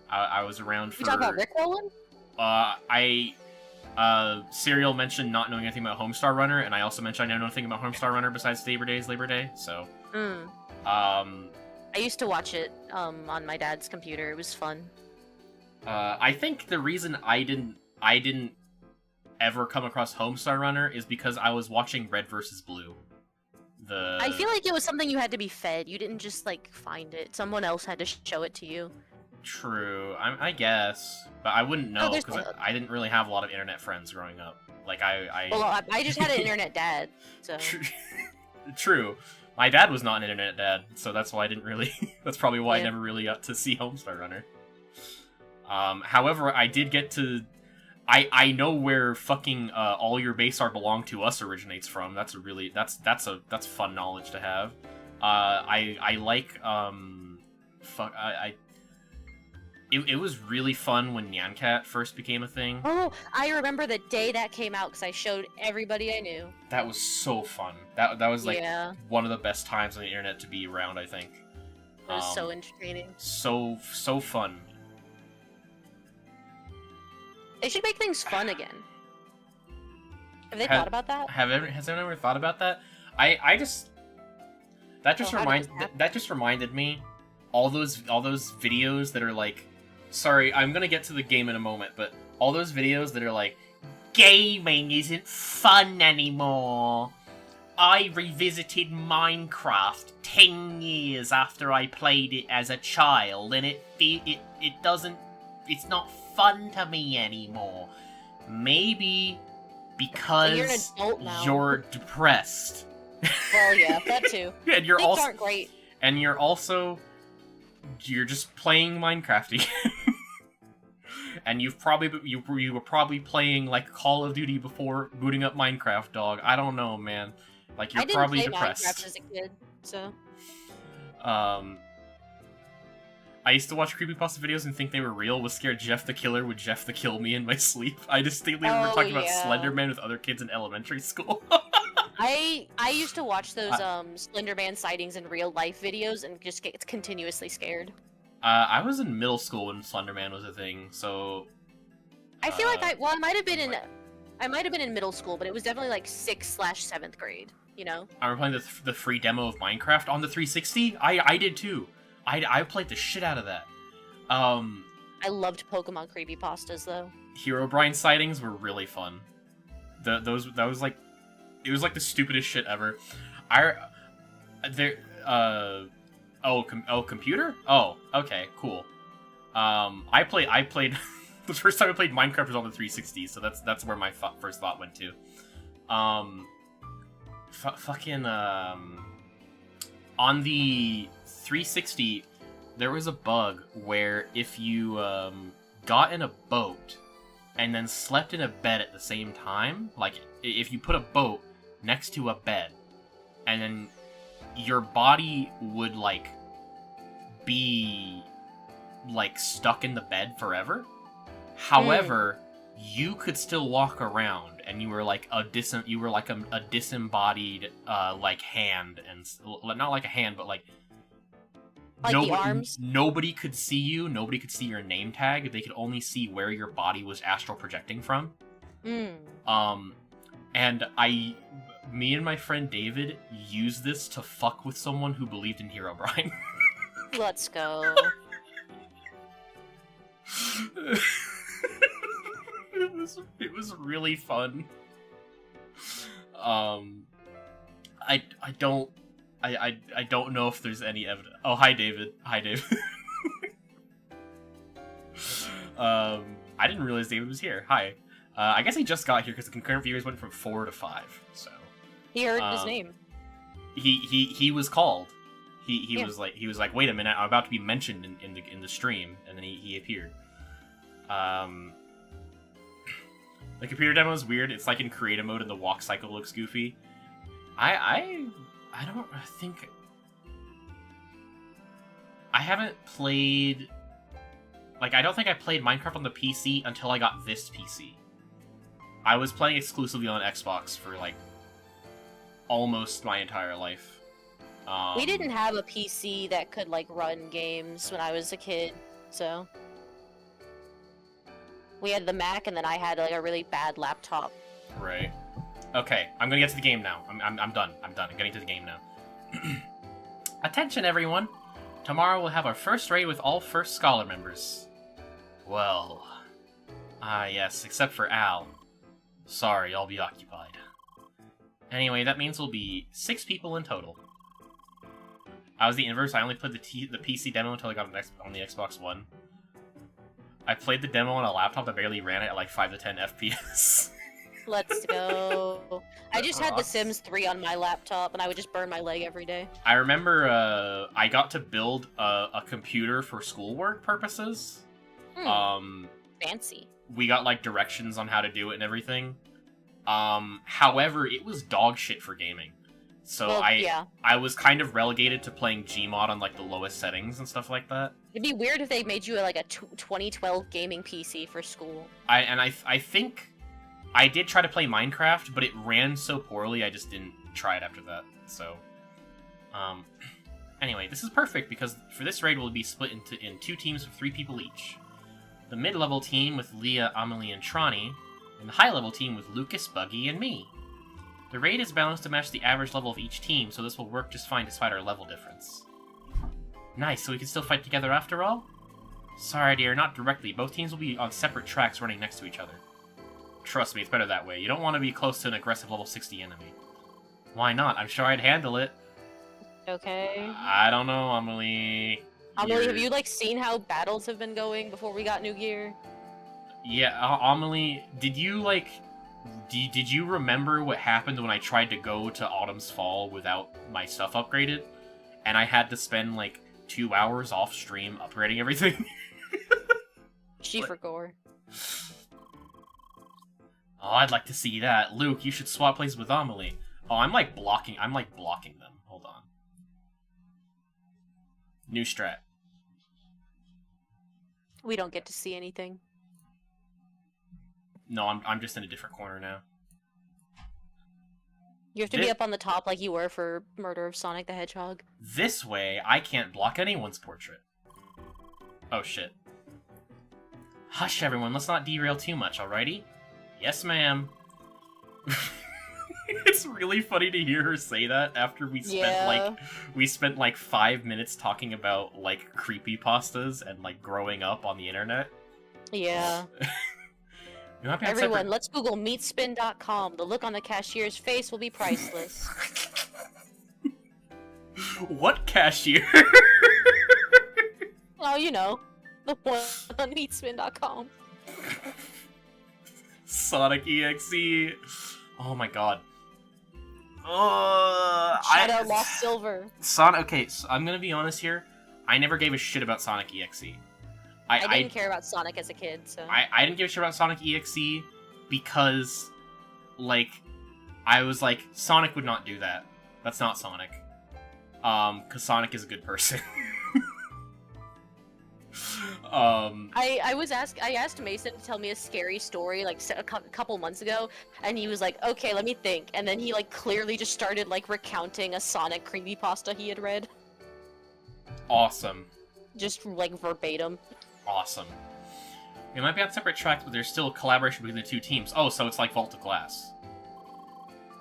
I was around for... You talking about Rickrolling? Serial mentioned not knowing anything about Homestar Runner, and I also mentioned I know nothing about Homestar Runner besides Labor Day, so... I used to watch it, on my dad's computer. It was fun. I think the reason I didn't ever come across Homestar Runner is because I was watching Red vs. Blue. I feel like it was something you had to be fed. You didn't just, like, find it. Someone else had to show it to you. True, I guess, but I wouldn't know because I didn't really have a lot of internet friends growing up. Like Well, I just had an internet dad, so. True, my dad was not an internet dad, so that's why I didn't really. That's probably why I never really got to see Homestar Runner. However, I did get to. I know where fucking All Your Base Are Belong to Us originates from. That's a really that's fun knowledge to have. I like It was really fun when Nyancat first became a thing. Oh, I remember the day that came out because I showed everybody I knew. That was so fun. That was like one of the best times on the internet to be around, I think. It was so entertaining. So fun. They should make things fun again. Have they thought about that? Has anyone ever thought about that? That just reminded me all those videos that are like, sorry, I'm gonna get to the game in a moment, but all those videos that are like, gaming isn't fun anymore. I revisited Minecraft 10 years after I played it as a child, and it's not fun to me anymore. Maybe because you're an adult now. You're depressed. Well, yeah, that too. And you're Things aren't great. And you're just playing Minecraft again. And you were probably playing like Call of Duty before booting up Minecraft, dog. I don't know, man. Like, you're I didn't probably play depressed. Minecraft as a kid, so. I used to watch creepypasta videos and think they were real, was scared Jeff the Killer would Jeff the Kill me in my sleep. I distinctly remember talking about Slender Man with other kids in elementary school. I used to watch those Slender Man sightings in real life videos and just get continuously scared. I was in middle school when Slender Man was a thing, so... I feel like I might have been in middle school, but it was definitely like 6/7th grade, you know? I remember playing the free demo of Minecraft on the 360. I did too. I played the shit out of that. I loved Pokemon creepypastas though. Herobrine sightings were really fun. That was like, it was like the stupidest shit ever. Computer? Oh, okay, cool. I played the first time I played Minecraft was on the 360, so that's where my first thought went to. On the 360, there was a bug where if you got in a boat and then slept in a bed at the same time, like if you put a boat next to a bed, and then your body would like be like stuck in the bed forever. However, you could still walk around, and you were like a disembodied like hand, and not like a hand, but like the arms. Nobody could see you. Nobody could see your name tag. They could only see where your body was astral projecting from. And me and my friend David used this to fuck with someone who believed in Herobrine. Let's go. It was really fun. I don't know if there's any evidence. Oh, hi David. Hi David. I didn't realize David was here. Hi. I guess he just got here because the concurrent viewers went from 4 to 5. So he heard his name. He was called. He was like, wait a minute, I'm about to be mentioned in the stream, and then he appeared. The computer demo is weird. It's like in creative mode, and the walk cycle looks goofy. I don't think I haven't played. Like, I don't think I played Minecraft on the PC until I got this PC. I was playing exclusively on Xbox for like almost my entire life. We didn't have a PC that could like run games when I was a kid, so we had the Mac, and then I had like a really bad laptop. Right. Okay, I'm gonna get to the game now. I'm done. I'm getting to the game now. Attention, everyone! Tomorrow we'll have our first raid with all First Scholar members. Well, yes, except for Al. Sorry, I'll be occupied. Anyway, that means we'll be 6 people in total. I was the inverse. I only played the PC demo until I got on the Xbox One. I played the demo on a laptop that barely ran it at like 5 to 10 FPS. Let's go. I just had The Sims 3 on my laptop, and I would just burn my leg every day. I remember I got to build a computer for schoolwork purposes. Fancy. We got like directions on how to do it and everything. However, it was dog shit for gaming. So I was kind of relegated to playing Gmod on like the lowest settings and stuff like that. It'd be weird if they made you like a 2012 gaming PC for school. I think I did try to play Minecraft, but it ran so poorly I just didn't try it after that. So, anyway, this is perfect because for this raid we'll be split in 2 teams of 3 people each. The mid-level team with Leah, Amelie, and Trani, and the high-level team with Lucas, Buggy, and me. The raid is balanced to match the average level of each team, so this will work just fine despite our level difference. Nice, so we can still fight together after all? Sorry dear, not directly. Both teams will be on separate tracks running next to each other. Trust me, it's better that way. You don't want to be close to an aggressive level 60 enemy. Why not? I'm sure I'd handle it. Okay. I don't know, Amelie. Amelie, have you like seen how battles have been going before we got new gear? Yeah, Amelie, did you like... Did you remember what happened when I tried to go to Autumn's Fall without my stuff upgraded? And I had to spend like 2 hours off stream upgrading everything? She for gore. Oh, I'd like to see that. Luke, you should swap places with Amelie. Oh, I'm like blocking them. Hold on. New strat. We don't get to see anything. No, I'm just in a different corner now. You have to be up on the top like you were for Murder of Sonic the Hedgehog. This way, I can't block anyone's portrait. Oh shit. Hush everyone, let's not derail too much, alrighty? Yes, ma'am. It's really funny to hear her say that after we spent like 5 minutes talking about like creepypastas and like growing up on the internet. Yeah. Everyone, let's Google meatspin.com. The look on the cashier's face will be priceless. What cashier? Oh, you know, the one on meatspin.com. Sonic EXE. Oh my god. Shout out Lost Silver. Okay, so I'm gonna be honest here. I never gave a shit about Sonic EXE. I didn't care about Sonic as a kid, so... I didn't give a shit about Sonic EXE because, like, I was like, Sonic would not do that. That's not Sonic. Because Sonic is a good person. I asked Mason to tell me a scary story, like, a couple months ago, and he was like, okay, let me think. And then he, like, clearly just started, like, recounting a Sonic creepypasta he had read. Awesome. Just, like, verbatim. Awesome. We might be on separate tracks, but there's still a collaboration between the two teams. Oh, so it's like Vault of Glass.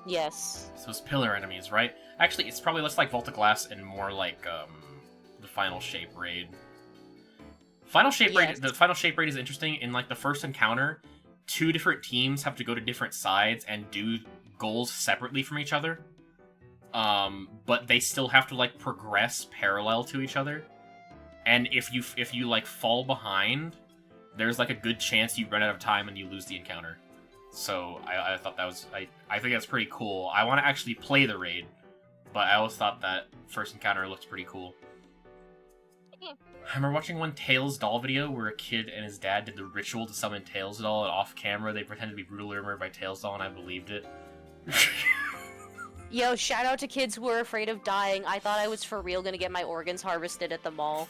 Yes. So it's pillar enemies, right? Actually, it's probably less like Vault of Glass and more like, the Final Shape Raid. The Final Shape Raid is interesting. In, like, the first encounter, 2 different teams have to go to different sides and do goals separately from each other. But they still have to, like, progress parallel to each other. And if you like fall behind, there's like a good chance you run out of time and you lose the encounter. So I thought that was I think that's pretty cool. I want to actually play the raid, but I always thought that first encounter looked pretty cool. I remember watching one Tails doll video where a kid and his dad did the ritual to summon Tails doll, and off camera they pretended to be brutally murdered by Tails doll, and I believed it. Yo, shout out to kids who are afraid of dying. I thought I was for real gonna get my organs harvested at the mall.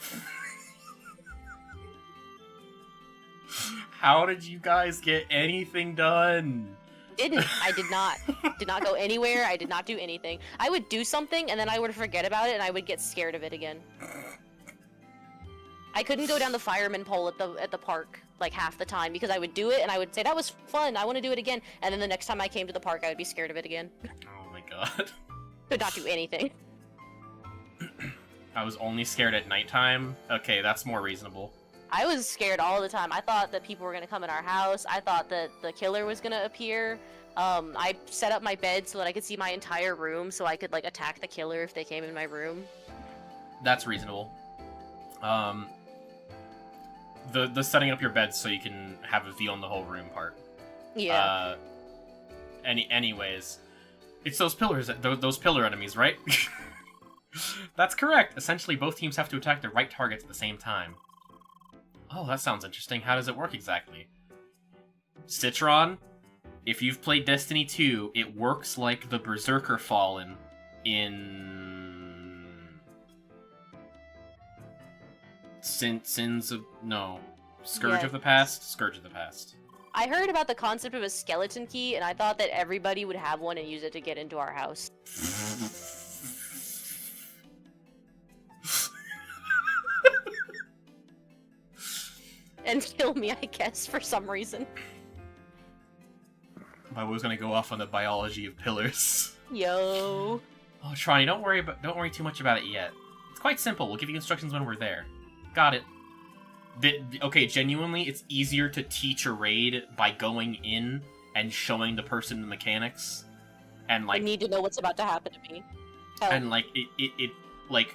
How did you guys get anything done? I did not. Did not go anywhere. I did not do anything. I would do something and then I would forget about it and I would get scared of it again. I couldn't go down the fireman pole at the park like half the time because I would do it and I would say that was fun. I want to do it again. And then the next time I came to the park, I would be scared of it again. Oh my god. Could not do anything. I was only scared at nighttime. Okay, that's more reasonable. I was scared all the time. I thought that people were gonna come in our house. I thought that the killer was gonna appear. I set up my bed so that I could see my entire room so I could like attack the killer if they came in my room. That's reasonable. The setting up your bed so you can have a view on the whole room part. Yeah. Anyways, it's those pillars, those pillar enemies, right? That's correct. Essentially, both teams have to attack the right targets at the same time. Oh, that sounds interesting. How does it work exactly? Citron, if you've played Destiny 2, it works like the Berserker Fallen in... Sins of... No. Scourge of the Past? Scourge of the Past. I heard about the concept of a skeleton key, and I thought that everybody would have one and use it to get into our house. And kill me, I guess, for some reason. I was gonna go off on the biology of pillars. Yo. Oh, Tronny, don't worry too much about it yet. It's quite simple. We'll give you instructions when we're there. Got it. Okay, genuinely, it's easier to teach a raid by going in and showing the person the mechanics, and like. I need to know what's about to happen to me. Help. And like it like,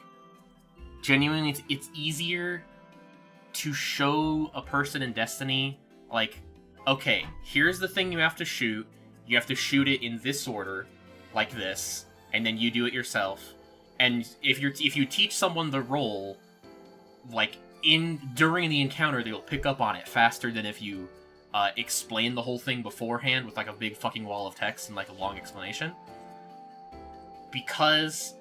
genuinely, it's easier to show a person in Destiny, like, okay, here's the thing you have to shoot. You have to shoot it in this order, like this, and then you do it yourself. And if you teach someone the role, like during the encounter, they'll pick up on it faster than if you explain the whole thing beforehand with like a big fucking wall of text and like a long explanation. because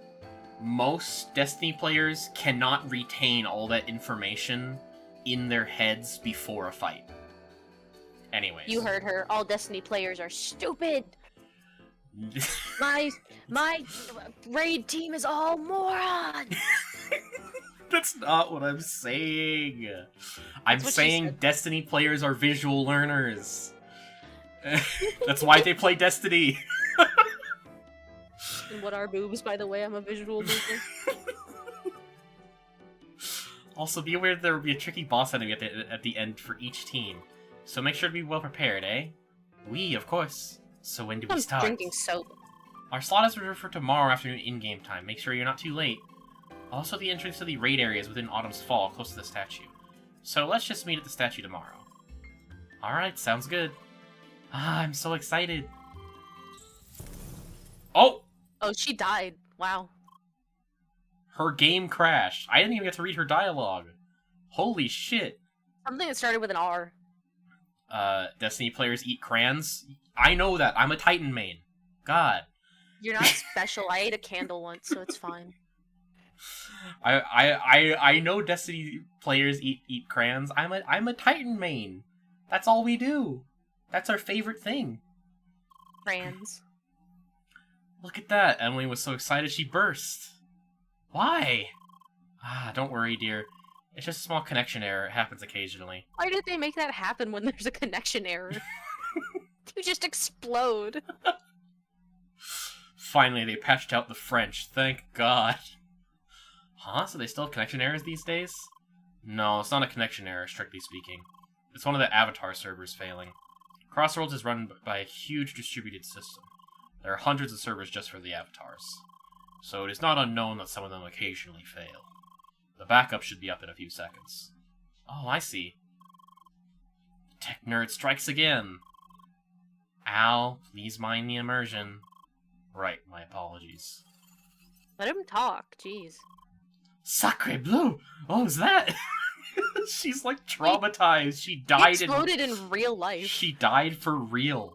most Destiny players cannot retain all that information in their heads before a fight. Anyways. You heard her. All Destiny players are stupid. My raid team is all morons. That's not what I'm saying. I'm saying Destiny players are visual learners. That's why they play Destiny. And what are boobs, by the way? I'm a visual learner. Also, be aware there will be a tricky boss enemy at the end for each team. So make sure to be well prepared, eh? We, of course. So when do we start? I'm drinking soap. Our slot is reserved for tomorrow afternoon in-game time. Make sure you're not too late. Also, the entrance to the raid area is within Autumn's Fall, close to the statue. So let's just meet at the statue tomorrow. Alright, sounds good. Ah, I'm so excited. Oh! Oh, she died. Wow. Her game crashed. I didn't even get to read her dialogue. Holy shit. Something that started with an R. Destiny players eat crayons? I know that. I'm a Titan main. God. You're not special. I ate a candle once, so it's fine. I know Destiny players eat crayons. I'm a Titan main. That's all we do. That's our favorite thing. Crayons. Look at that. Emily was so excited she burst. Why? Ah, don't worry, dear. It's just a small connection error. It happens occasionally. Why did they make that happen when there's a connection error? You just explode. Finally, they patched out the French. Thank God. Huh? So they still have connection errors these days? No, it's not a connection error, strictly speaking. It's one of the Avatar servers failing. Crossroads is run by a huge distributed system. There are hundreds of servers just for the avatars. So it is not unknown that some of them occasionally fail. The backup should be up in a few seconds. Oh, I see. Tech nerd strikes again. Al, please mind the immersion. Right, my apologies. Let him talk, jeez. Sacre bleu! What was that? She's like traumatized. She died. He exploded in real life. She died for real.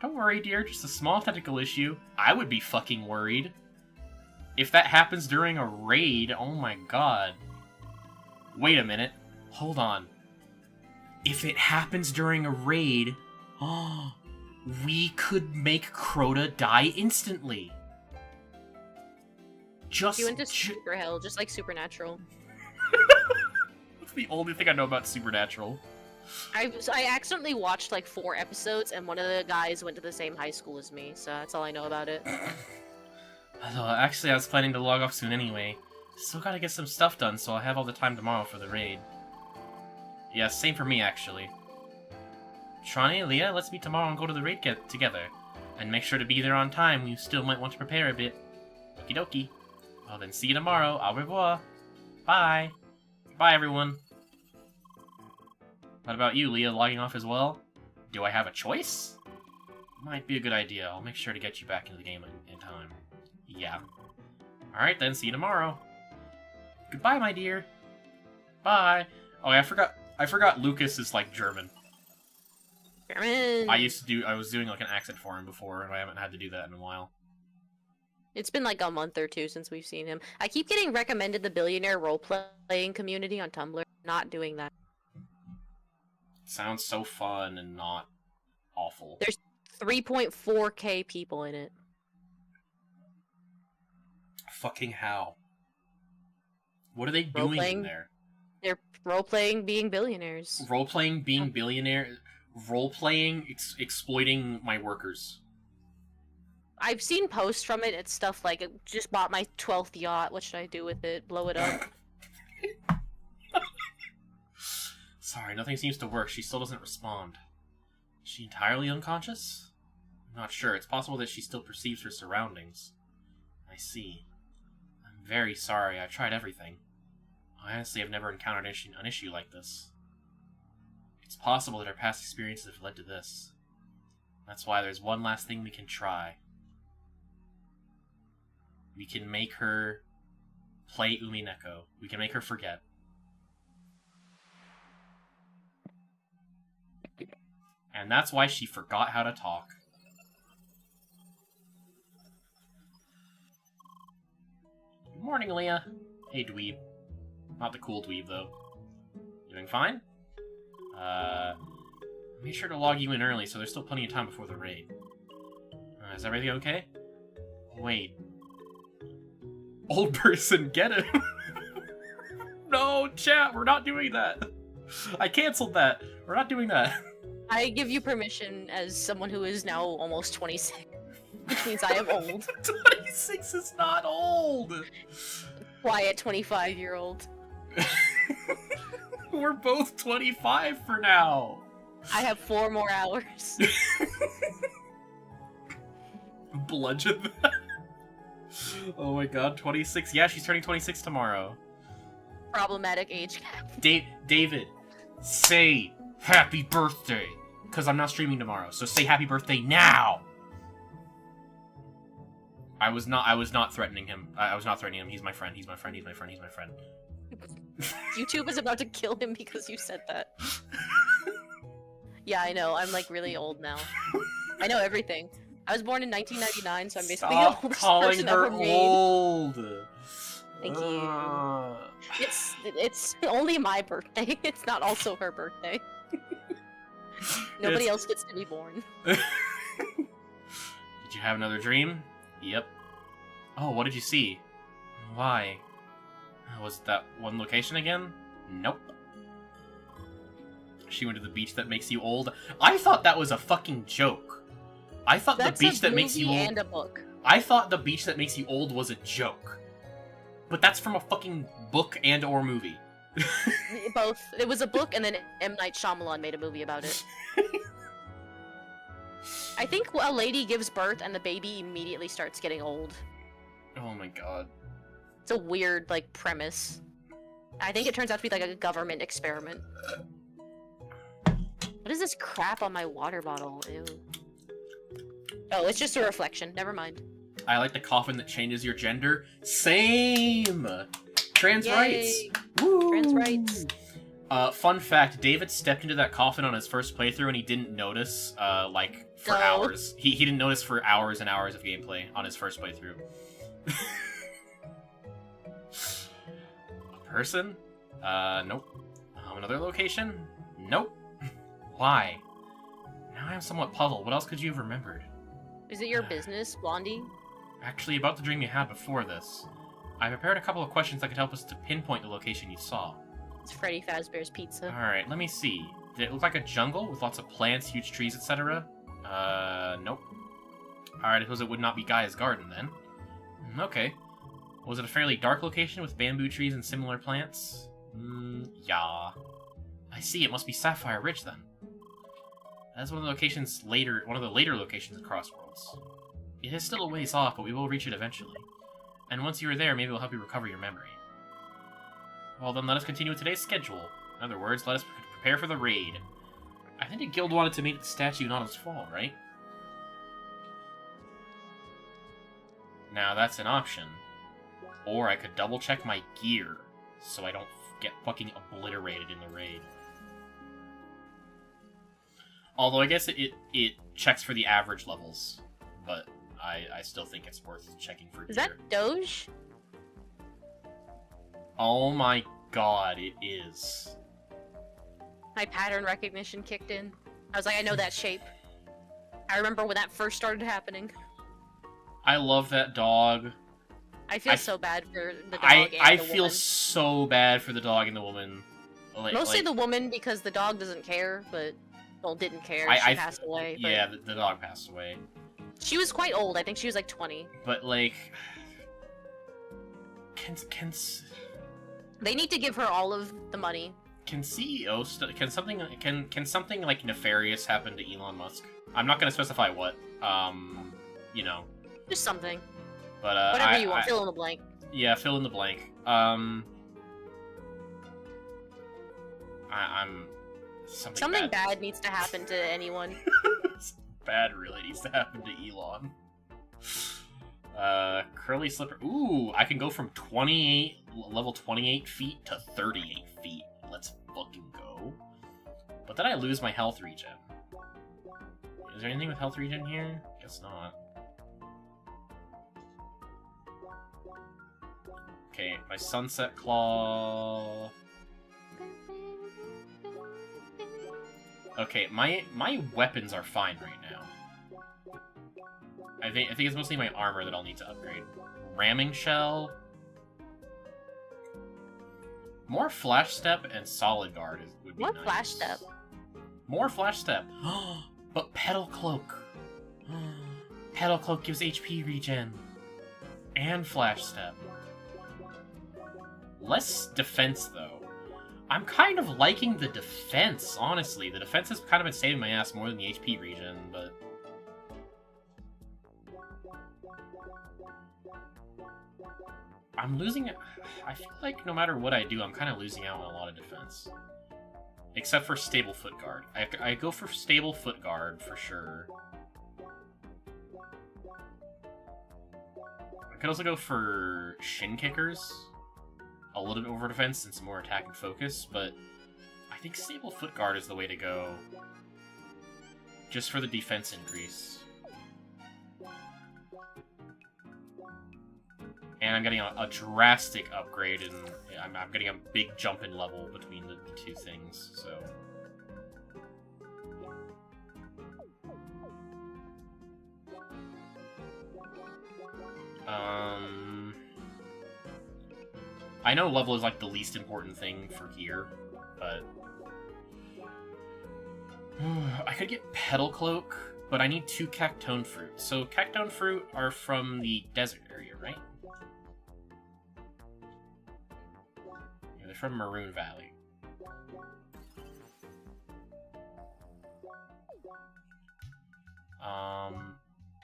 Don't worry, dear. Just a small technical issue. I would be fucking worried. If that happens during a raid, oh my god. Wait a minute. Hold on. If it happens during a raid, we could make Crota die instantly. He went to super hell, just like Supernatural. That's the only thing I know about Supernatural. I accidentally watched like 4 episodes, and one of the guys went to the same high school as me, so that's all I know about it. Actually, I was planning to log off soon anyway. Still gotta get some stuff done, so I'll have all the time tomorrow for the raid. Yeah, same for me, actually. Shawnee, Leah, let's meet tomorrow and go to the raid together. And make sure to be there on time. You still might want to prepare a bit. Okie dokie. Well then, see you tomorrow. Au revoir. Bye. Bye, everyone. What about you, Leah, logging off as well? Do I have a choice? Might be a good idea. I'll make sure to get you back into the game in time. Yeah. Alright then, see you tomorrow. Goodbye, my dear. Bye. Oh, yeah, I forgot Lucas is, like, German. German! I was doing, like, an accent for him before, and I haven't had to do that in a while. It's been, like, a month or 2 since we've seen him. I keep getting recommended the billionaire role-playing community on Tumblr. Not doing that. Sounds so fun and not awful. There's 3.4k people in it. Fucking how? What are they doing in there? They're role-playing being billionaires. Role-playing being billionaire? Role-playing exploiting my workers. I've seen posts from it. It's stuff like, just bought my 12th yacht. What should I do with it? Blow it up? Sorry, nothing seems to work. She still doesn't respond. Is she entirely unconscious? I'm not sure. It's possible that she still perceives her surroundings. I see. I'm very sorry. I tried everything. I honestly have never encountered an issue like this. It's possible that her past experiences have led to this. That's why there's one last thing we can try. We can make her play Umineko. We can make her forget. And that's why she forgot how to talk. Morning, Leah. Hey, dweeb. Not the cool dweeb, though. Doing fine? Made sure to log you in early, so there's still plenty of time before the raid. Is everything okay? Wait. Old person, get it! No, chat, we're not doing that! I canceled that! We're not doing that! I give you permission as someone who is now almost 26. Which means I am old. 26 is not old! Quiet 25-year-old. We're both 25 for now! I have 4 more hours. Bludgeon that. Oh my god, 26. Yeah, she's turning 26 tomorrow. Problematic age gap. David, say happy birthday. Because I'm not streaming tomorrow, so say happy birthday now! I was not threatening him. I was not threatening him. He's my friend. He's my friend. He's my friend. He's my friend. YouTube is about to kill him because you said that. Yeah, I know. I'm like really old now. I know everything. I was born in 1999, so I'm basically the oldest person ever made. Old. Thank you. It's only my birthday. It's not also her birthday. Nobody else gets to be born. Did you have another dream? Yep. Oh, what did you see? Why? Was it that one location again? Nope. She went to the beach that makes you old. I thought that was a fucking joke. I thought the beach that makes you old. And a book. I thought the beach that makes you old was a joke. But that's from a fucking book and or movie. Both. It was a book, and then M. Night Shyamalan made a movie about it. I think a lady gives birth, and the baby immediately starts getting old. Oh my god. It's a weird, like, premise. I think it turns out to be like a government experiment. What is this crap on my water bottle? Ew. Oh, it's just a reflection. Never mind. I like the coffin that changes your gender. Same! Trans rights! Woo! Trans rights. Fun fact, David stepped into that coffin on his first playthrough and he didn't notice, like, for hours. He didn't notice for hours and hours of gameplay on his first playthrough. A person? Nope. Another location? Nope. Why? Now I'm somewhat puzzled. What else could you have remembered? Is it your business, Blondie? Actually, about the dream you had before this. I prepared a couple of questions that could help us to pinpoint the location you saw. It's Freddy Fazbear's Pizza. Alright, let me see. Did it look like a jungle with lots of plants, huge trees, etc.? Nope. Alright, I suppose it would not be Gaia's garden, then. Okay. Was it a fairly dark location with bamboo trees and similar plants? Yeah. I see, it must be Sapphire Ridge, then. That's one of the later locations of Crossworlds. It is still a ways off, but we will reach it eventually. And once you are there, maybe we'll help you recover your memory. Well then, let us continue with today's schedule. In other words, let us prepare for the raid. I think the guild wanted to make the statue not as fall, right? Now, that's an option. Or I could double-check my gear, so I don't get fucking obliterated in the raid. Although I guess it checks for the average levels, but I still think it's worth checking for gear. Is that Doge? Oh my god, it is. My pattern recognition kicked in. I was like, I know that shape. I remember when that first started happening. I love that dog. I feel so bad for the dog and I the feel woman. so bad for the dog and the woman. Mostly the woman, because the dog doesn't care, but... Well, didn't care. She passed away. But yeah, the dog passed away. She was quite old. I think she was like 20. But like, can they need to give her all of the money. Can something like nefarious happen to Elon Musk? I'm not gonna specify what. You know. Just something. But whatever you want. Fill in the blank. Yeah, fill in the blank. Something bad needs to happen to anyone. Bad really needs to happen to Elon. Curly slipper. Ooh, I can go from level 28 feet to 38 feet. Let's fucking go. But then I lose my health regen. Is there anything with health regen here? Guess not. Okay, my Sunset Claw. Okay, my weapons are fine right now. I think it's mostly my armor that I'll need to upgrade. Ramming Shell. More Flash Step and Solid Guard would be nice. What Flash Step? More Flash Step. But Petal Cloak. Petal Cloak gives HP regen. And Flash Step. Less defense, though. I'm kind of liking the defense, honestly. The defense has kind of been saving my ass more than the HP regen, but... I'm losing... I feel like no matter what I do, I'm kind of losing out on a lot of defense. Except for Stable Foot Guard. I go for Stable Foot Guard, for sure. I could also go for Shin Kickers. A little bit over defense and some more attack and focus, but I think Stable Foot Guard is the way to go. Just for the defense increase. And I'm getting a drastic upgrade, and I'm getting a big jump in level between the two things, so... I know level is like the least important thing for here, but... I could get Petal Cloak, but I need 2 Cactone Fruit. So Cactone Fruit are from the desert area, right? Yeah, they're from Maroon Valley.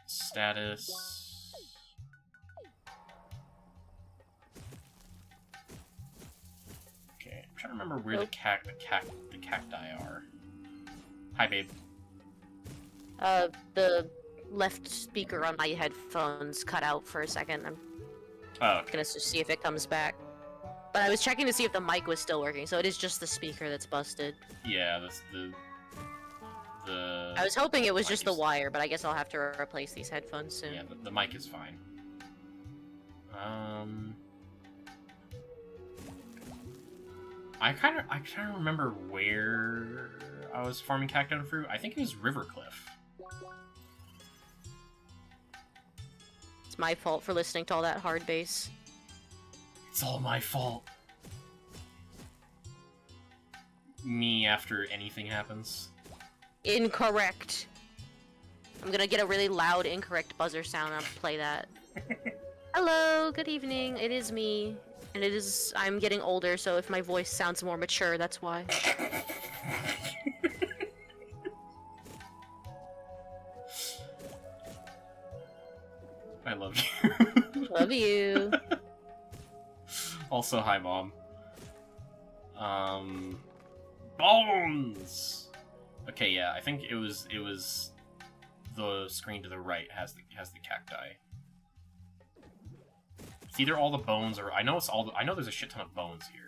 Status... Okay, I'm trying to remember where the cacti are. Hi, babe. The left speaker on my headphones cut out for a second. I'm okay. gonna see if it comes back. But I was checking to see if the mic was still working, so it is just the speaker that's busted. Yeah, that's the... I was hoping it was just the wire, but I guess I'll have to replace these headphones soon. Yeah, the mic is fine. I kind of remember where I was farming Cactone Fruit. I think it was Rivercliff. It's my fault for listening to all that hard bass. It's all my fault. Me after anything happens. Incorrect. I'm gonna get a really loud, incorrect buzzer sound and I'll play that. Hello, good evening. It is me. And it is... I'm getting older, so if my voice sounds more mature, that's why. I love you. Love you. Also, hi, Mom. Bones! Okay, yeah, I think it was the screen to the right has the cacti. It's either all the bones or I know there's a shit ton of bones here.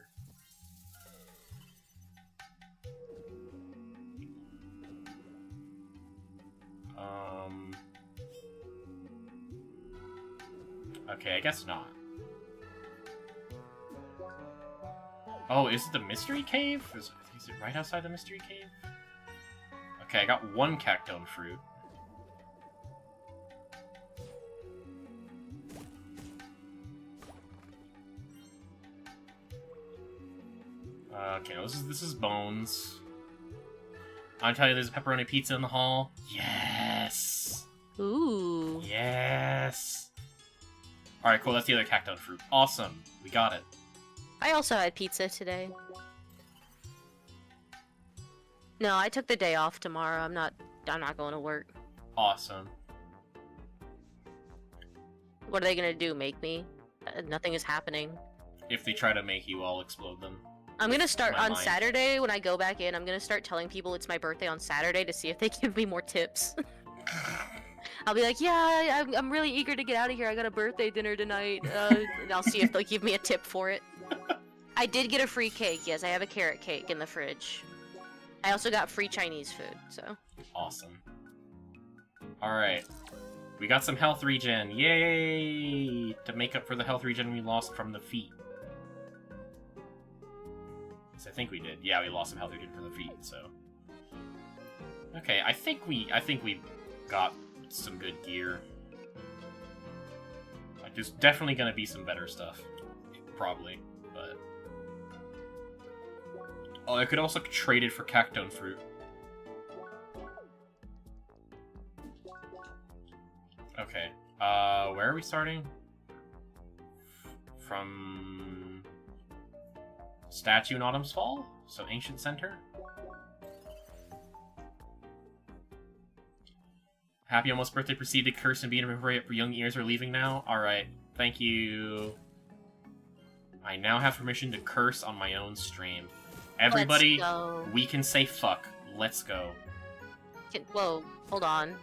Okay, I guess not. Oh, is it the mystery cave? Is it right outside the mystery cave? Okay, I got 1 Cactone Fruit. Okay, no, this is bones. I'll tell you, there's a pepperoni pizza in the hall. Yes! Ooh. Yes! Alright, cool, that's the other Cactone Fruit. Awesome, we got it. I also had pizza today. No, I took the day off tomorrow. I'm not going to work. Awesome. What are they gonna do? Make me? Nothing is happening. If they try to make you, I'll explode them. I'm gonna start on Saturday when I go back in. I'm gonna start telling people it's my birthday on Saturday to see if they give me more tips. I'll be like, yeah, I'm really eager to get out of here. I got a birthday dinner tonight. And I'll see if they'll give me a tip for it. I did get a free cake. Yes, I have a carrot cake in the fridge. I also got free Chinese food, so. Awesome. Alright. We got some health regen. Yay! To make up for the health regen we lost from the feet. So I think we did. Yeah, we lost some health regen from the feet, so. Okay, I think we got some good gear. Like, there's definitely gonna be some better stuff. Probably, but... Oh, I could also trade it for cactone fruit. Okay, where are we starting? From... Statue in Autumn's Fall? So Ancient Center? Happy almost birthday preceded curse and being appropriate for young ears are leaving now? Alright, thank you. I now have permission to curse on my own stream. Everybody, we can say fuck. Let's go. Whoa, hold on.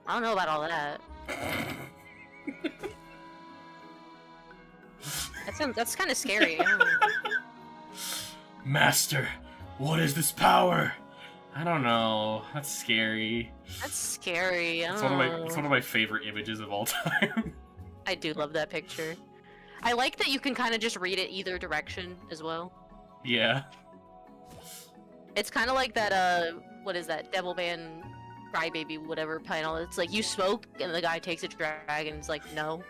I don't know about all that. That's kind of scary. Master, what is this power? I don't know. That's scary. That's scary. It's one of my favorite images of all time. I do love that picture. I like that you can kind of just read it either direction as well. Yeah. It's kind of like that, what is that? Devilman Crybaby, whatever panel. It's like, you smoke, and the guy takes a drag, and it's like, no.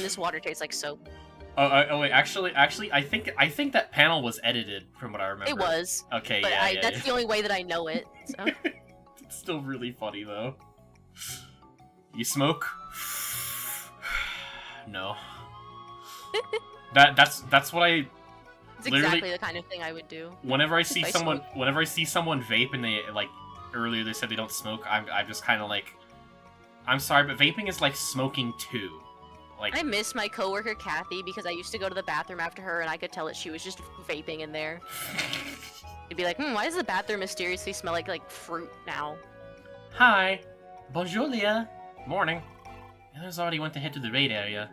This water tastes like soap. Oh wait, actually, I think that panel was edited from what I remember. It was. Okay, but yeah, that's the only way that I know it. So. It's still really funny though. You smoke? No. That's what I. It's exactly the kind of thing I would do. Whenever I see someone vape and they like earlier they said they don't smoke, I'm just kind of like, I'm sorry, but vaping is like smoking too. Like, I miss my coworker Kathy because I used to go to the bathroom after her and I could tell that she was just vaping in there. You'd be like, why does the bathroom mysteriously smell like fruit now? Hi. Bonjour, Leah. Morning. Others already went to head to the raid area.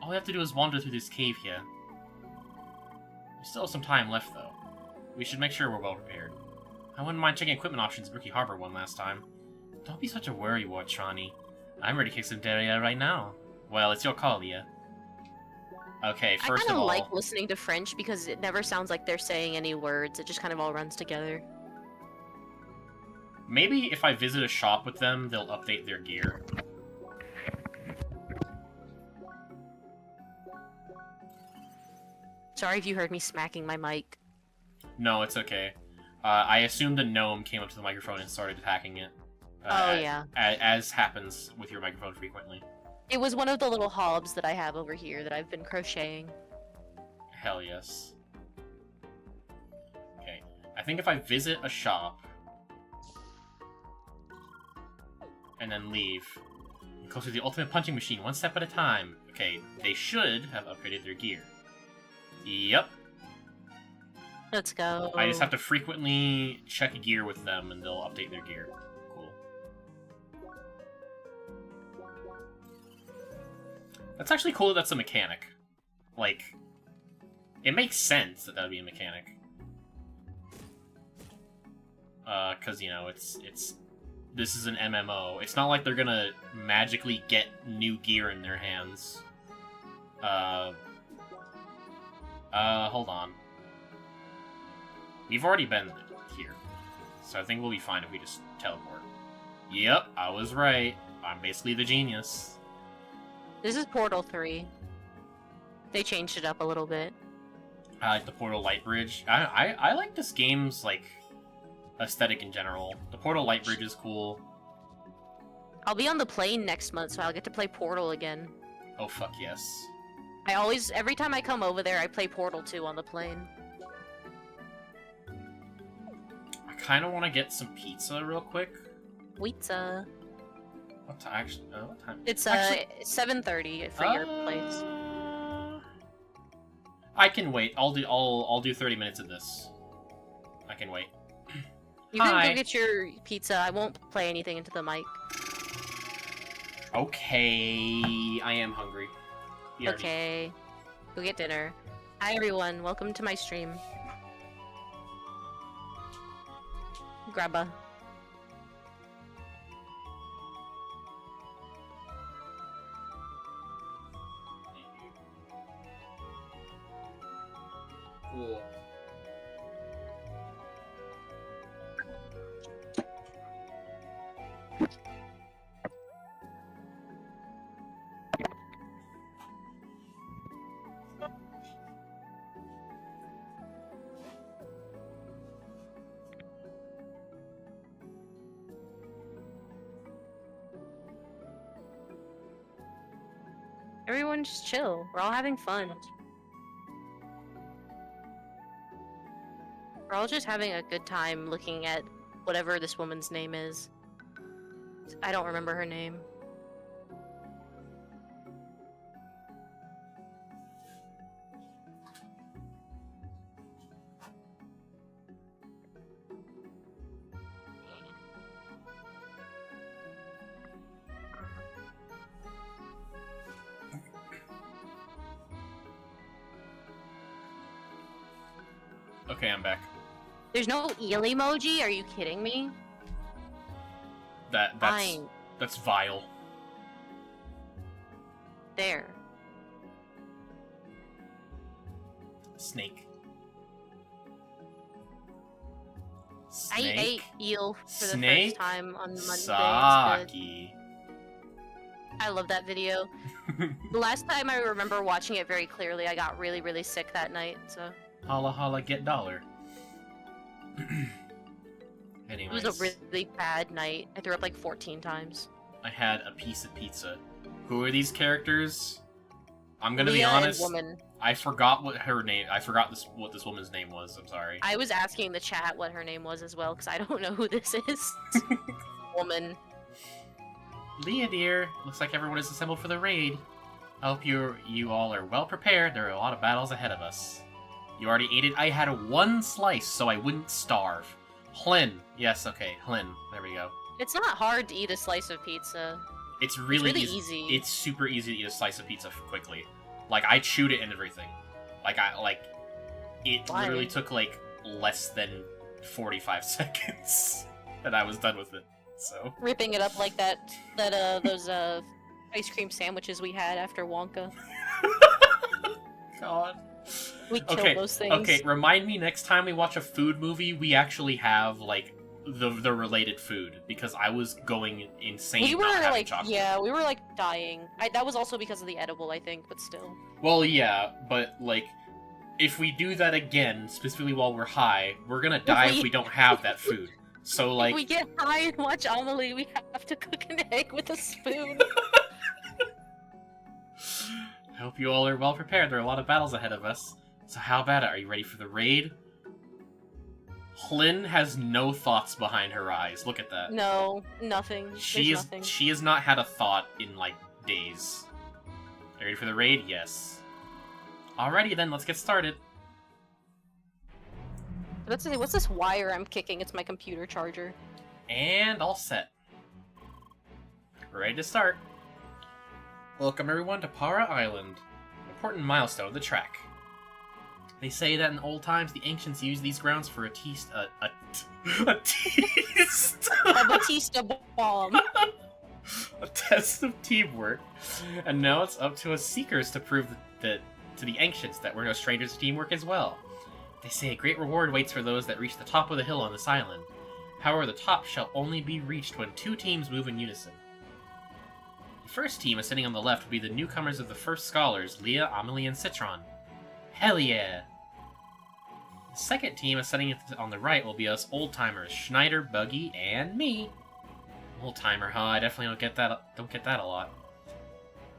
All we have to do is wander through this cave here. We still have some time left, though. We should make sure we're well prepared. I wouldn't mind checking equipment options in Rookie Harbor one last time. Don't be such a worrywart, Trani. I'm ready to kick some derriere right now. Well, it's your call, Leah. Okay, first of all... I kind of like listening to French because it never sounds like they're saying any words. It just kind of all runs together. Maybe if I visit a shop with them, they'll update their gear. Sorry if you heard me smacking my mic. No, it's okay. I assumed a gnome came up to the microphone and started attacking it. Yeah. As happens with your microphone frequently. It was one of the little hobs that I have over here that I've been crocheting. Hell yes. Okay. I think if I visit a shop... and then leave... go through the ultimate punching machine one step at a time. Okay, they should have upgraded their gear. Yep. Let's go. I just have to frequently check gear with them and they'll update their gear. Cool. That's actually cool that that's a mechanic. Like, it makes sense that that would be a mechanic. Cause, you know, this is an MMO. It's not like they're gonna magically get new gear in their hands. Hold on. We've already been here, so I think we'll be fine if we just teleport. Yep, I was right. I'm basically the genius. This is Portal 3. They changed it up a little bit. I like the Portal Light Bridge. I like this game's, like, aesthetic in general. The Portal Light Bridge is cool. I'll be on the plane next month, so I'll get to play Portal again. Oh, fuck yes. Every time I come over there, I play Portal 2 on the plane. I kind of want to get some pizza real quick. Pizza. What time? What time? It's 7:30 for your place. I can wait. I'll do 30 minutes of this. I can wait. You can go get your pizza. I won't play anything into the mic. Okay, I am hungry. Okay, go get dinner. Hi everyone, welcome to my stream. Grabba. Cool. Everyone just chill. We're all having fun. We're all just having a good time looking at whatever this woman's name is. I don't remember her name. Okay, I'm back. There's no eel emoji? Are you kidding me? That's Fine. that's vile. There. Snake. I ate eel for the Snake? first time on Monday. It's good. Saki. I love that video. The last time I remember watching it very clearly, I got really, really sick that night, so... Holla holla get dollar. It Anyways, was a really bad night. I threw up like 14 times. I had a piece of pizza. Who are these characters? I'm gonna be Leah and honest. Woman. I forgot what her name. I forgot what this woman's name was. I'm sorry. I was asking the chat what her name was as well, because I don't know who this is. Woman. Leah, dear. Looks like everyone is assembled for the raid. I hope you all are well prepared. There are a lot of battles ahead of us. You already ate it. I had one slice, so I wouldn't starve. Hlyn. Yes, okay, Hlyn. There we go. It's not hard to eat a slice of pizza. It's really, easy. It's super easy to eat a slice of pizza quickly. Like, I chewed it and everything. It Why? literally took, like, less than 45 seconds. And I was done with it, so. Ripping it up like those ice cream sandwiches we had after Wonka. God. We killed those things. Okay, remind me next time we watch a food movie, we actually have, like, the related food, because I was going insane We were not having like, chocolate. yeah, we were like dying. That was also because of the edible, I think, but still. Well, yeah, but, like, if we do that again, specifically while we're high, we're gonna die if we don't have that food. So, like... If we get high and watch Amelie, we have to cook an egg with a spoon. I hope you all are well prepared. There are a lot of battles ahead of us. So how about it? Are you ready for the raid? Hlyn has no thoughts behind her eyes. Look at that. No, nothing. Nothing. She has not had a thought in, like, days. Are you ready for the raid? Yes. Alrighty then, let's get started. What's this wire I'm kicking? It's my computer charger. And all set. We're ready to start. Welcome everyone to Para Island. Important milestone of the track. They say that in old times the ancients used these grounds for a Batista A Batista bomb. a test of teamwork. And now it's up to us seekers to prove that to the ancients that we're no strangers to teamwork as well. They say a great reward waits for those that reach the top of the hill on this island. However, the top shall only be reached when two teams move in unison. The first team ascending on the left will be the newcomers of the first scholars, Leah, Amelie, and Citron. Hell yeah! The second team ascending on the right will be us old-timers, Schneider, Buggy, and me. Old-timer, huh? I definitely don't get that a lot.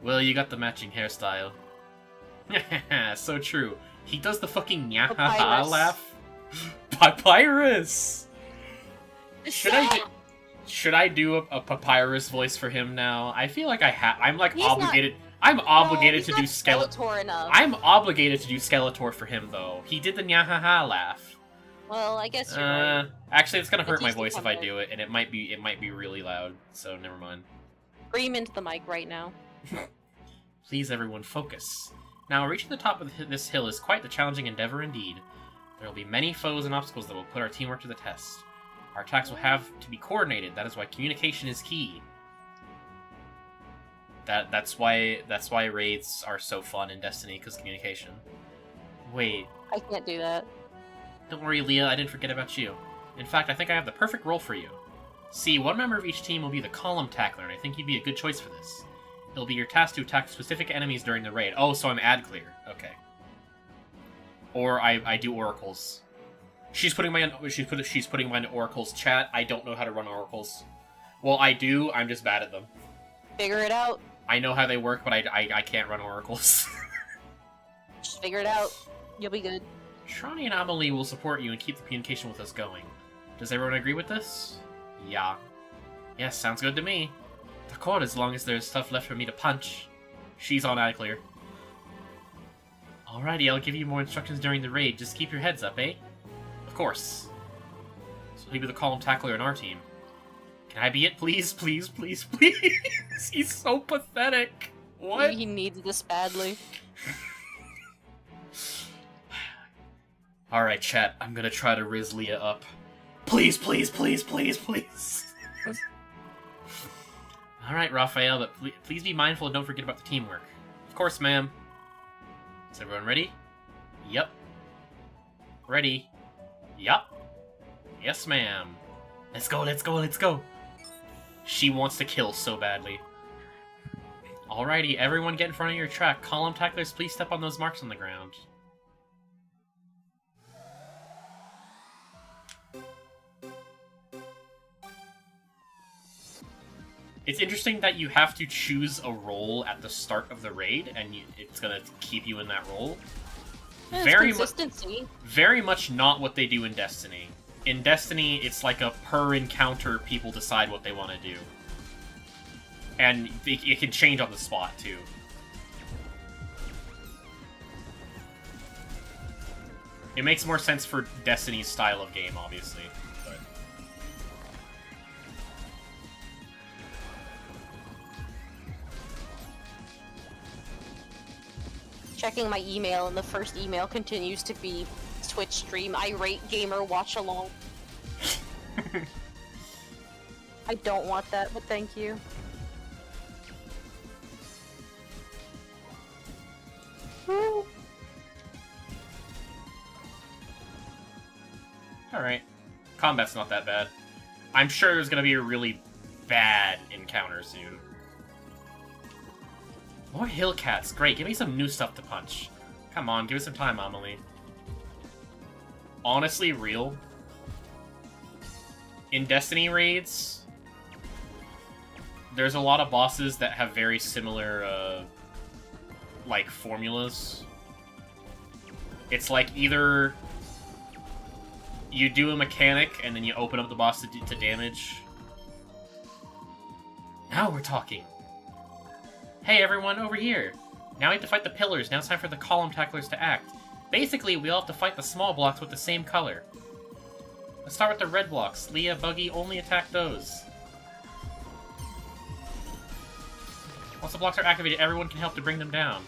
Well, you got the matching hairstyle. So true. He does the fucking nyahaha laugh. Papyrus! Should I do a papyrus voice for him now? I feel like I'm like obligated. I'm obligated to do Skeletor enough. I'm obligated to do Skeletor for him though. He did the nyahaha laugh. Well, I guess you're right. Actually, it's gonna hurt my Batista voice if I comeback. do it, and it might be really loud. So never mind. Scream into the mic right now. Please, everyone, focus. Now, reaching the top of this hill is quite the challenging endeavor indeed. There will be many foes and obstacles that will put our teamwork to the test. Our attacks will have to be coordinated. That is why communication is key. That's why raids are so fun in Destiny, because communication. Wait. I can't do that. Don't worry, Leah, I didn't forget about you. In fact, I think I have the perfect role for you. See, one member of each team will be the column tackler, and I think you'd be a good choice for this. It'll be your task to attack specific enemies during the raid. Oh, so I'm ad clear. Okay. Or I do oracles. She's putting mine in oracles chat. I don't know how to run oracles. Well, I do. I'm just bad at them. Figure it out. I know how they work, but I can't run oracles. Just figure it out. You'll be good. Shani and Amelie will support you and keep the communication with us going. Does everyone agree with this? Yeah. Yes, sounds good to me. D'accord, as long as there's stuff left for me to punch. She's on ad clear. Alrighty, I'll give you more instructions during the raid. Just keep your heads up, eh? Of course. So he'll be the column tackler in our team. Can I be it, please? Please, please, please! He's so pathetic! What? He needs this badly. Alright, chat. I'm gonna try to riz Leah up. Please, please, please, please, please! Alright, Raphael, but please be mindful and don't forget about the teamwork. Of course, ma'am. Is everyone ready? Yep. Ready? Yup. Yes, ma'am. Let's go, let's go, let's go! She wants to kill so badly. Alrighty, everyone get in front of your track. Column tacklers, please step on those marks on the ground. It's interesting that you have to choose a role at the start of the raid, and it's gonna keep you in that role. Yeah, consistency. Very much not what they do in Destiny. In Destiny, it's like a per encounter, people decide what they want to do. And it can change on the spot, too. It makes more sense for Destiny's style of game, obviously. But... Checking my email, and the first email continues to be Twitch stream, irate gamer watch along. I don't want that, but thank you. Woo. Alright. Combat's not that bad. I'm sure there's gonna be a really bad encounter soon. More Hillcats. Great, give me some new stuff to punch. Come on, give me some time, Amelie. Honestly, real. In Destiny raids, there's a lot of bosses that have very similar, like, formulas. It's like either you do a mechanic and then you open up the boss to damage. Now we're talking. Hey everyone, over here! Now we have to fight the pillars, now it's time for the column tacklers to act. Basically, we all have to fight the small blocks with the same color. Let's start with the red blocks. Leah, Buggy, only attack those. Once the blocks are activated, everyone can help to bring them down.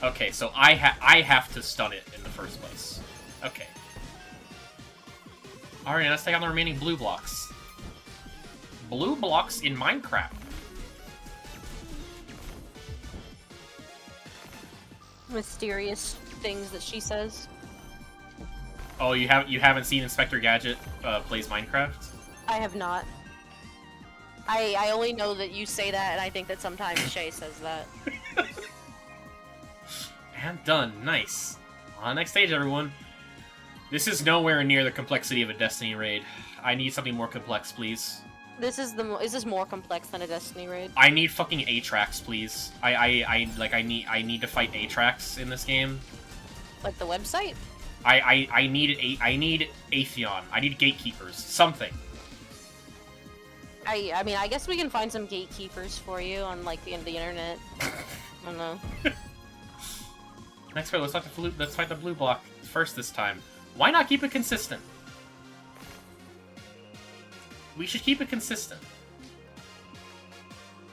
Okay, so I have to stun it in the first place. Okay. Alright, let's take on the remaining blue blocks. Blue blocks in Minecraft. Mysterious things that she says. Oh, you haven't seen Inspector Gadget plays Minecraft? I have not. I only know that you say that, and I think that sometimes Shay says that. And done. Nice. On the next stage, everyone. This is nowhere near the complexity of a Destiny raid. I need something more complex, please. This is more complex than a Destiny raid. I need fucking Atrax, please. I need to fight Atrax in this game. Like the website? I need Atheon. I need gatekeepers. Something. I mean, I guess we can find some gatekeepers for you on like the internet. I don't know. Next, let's fight the blue block first this time. Why not keep it consistent? we should keep it consistent.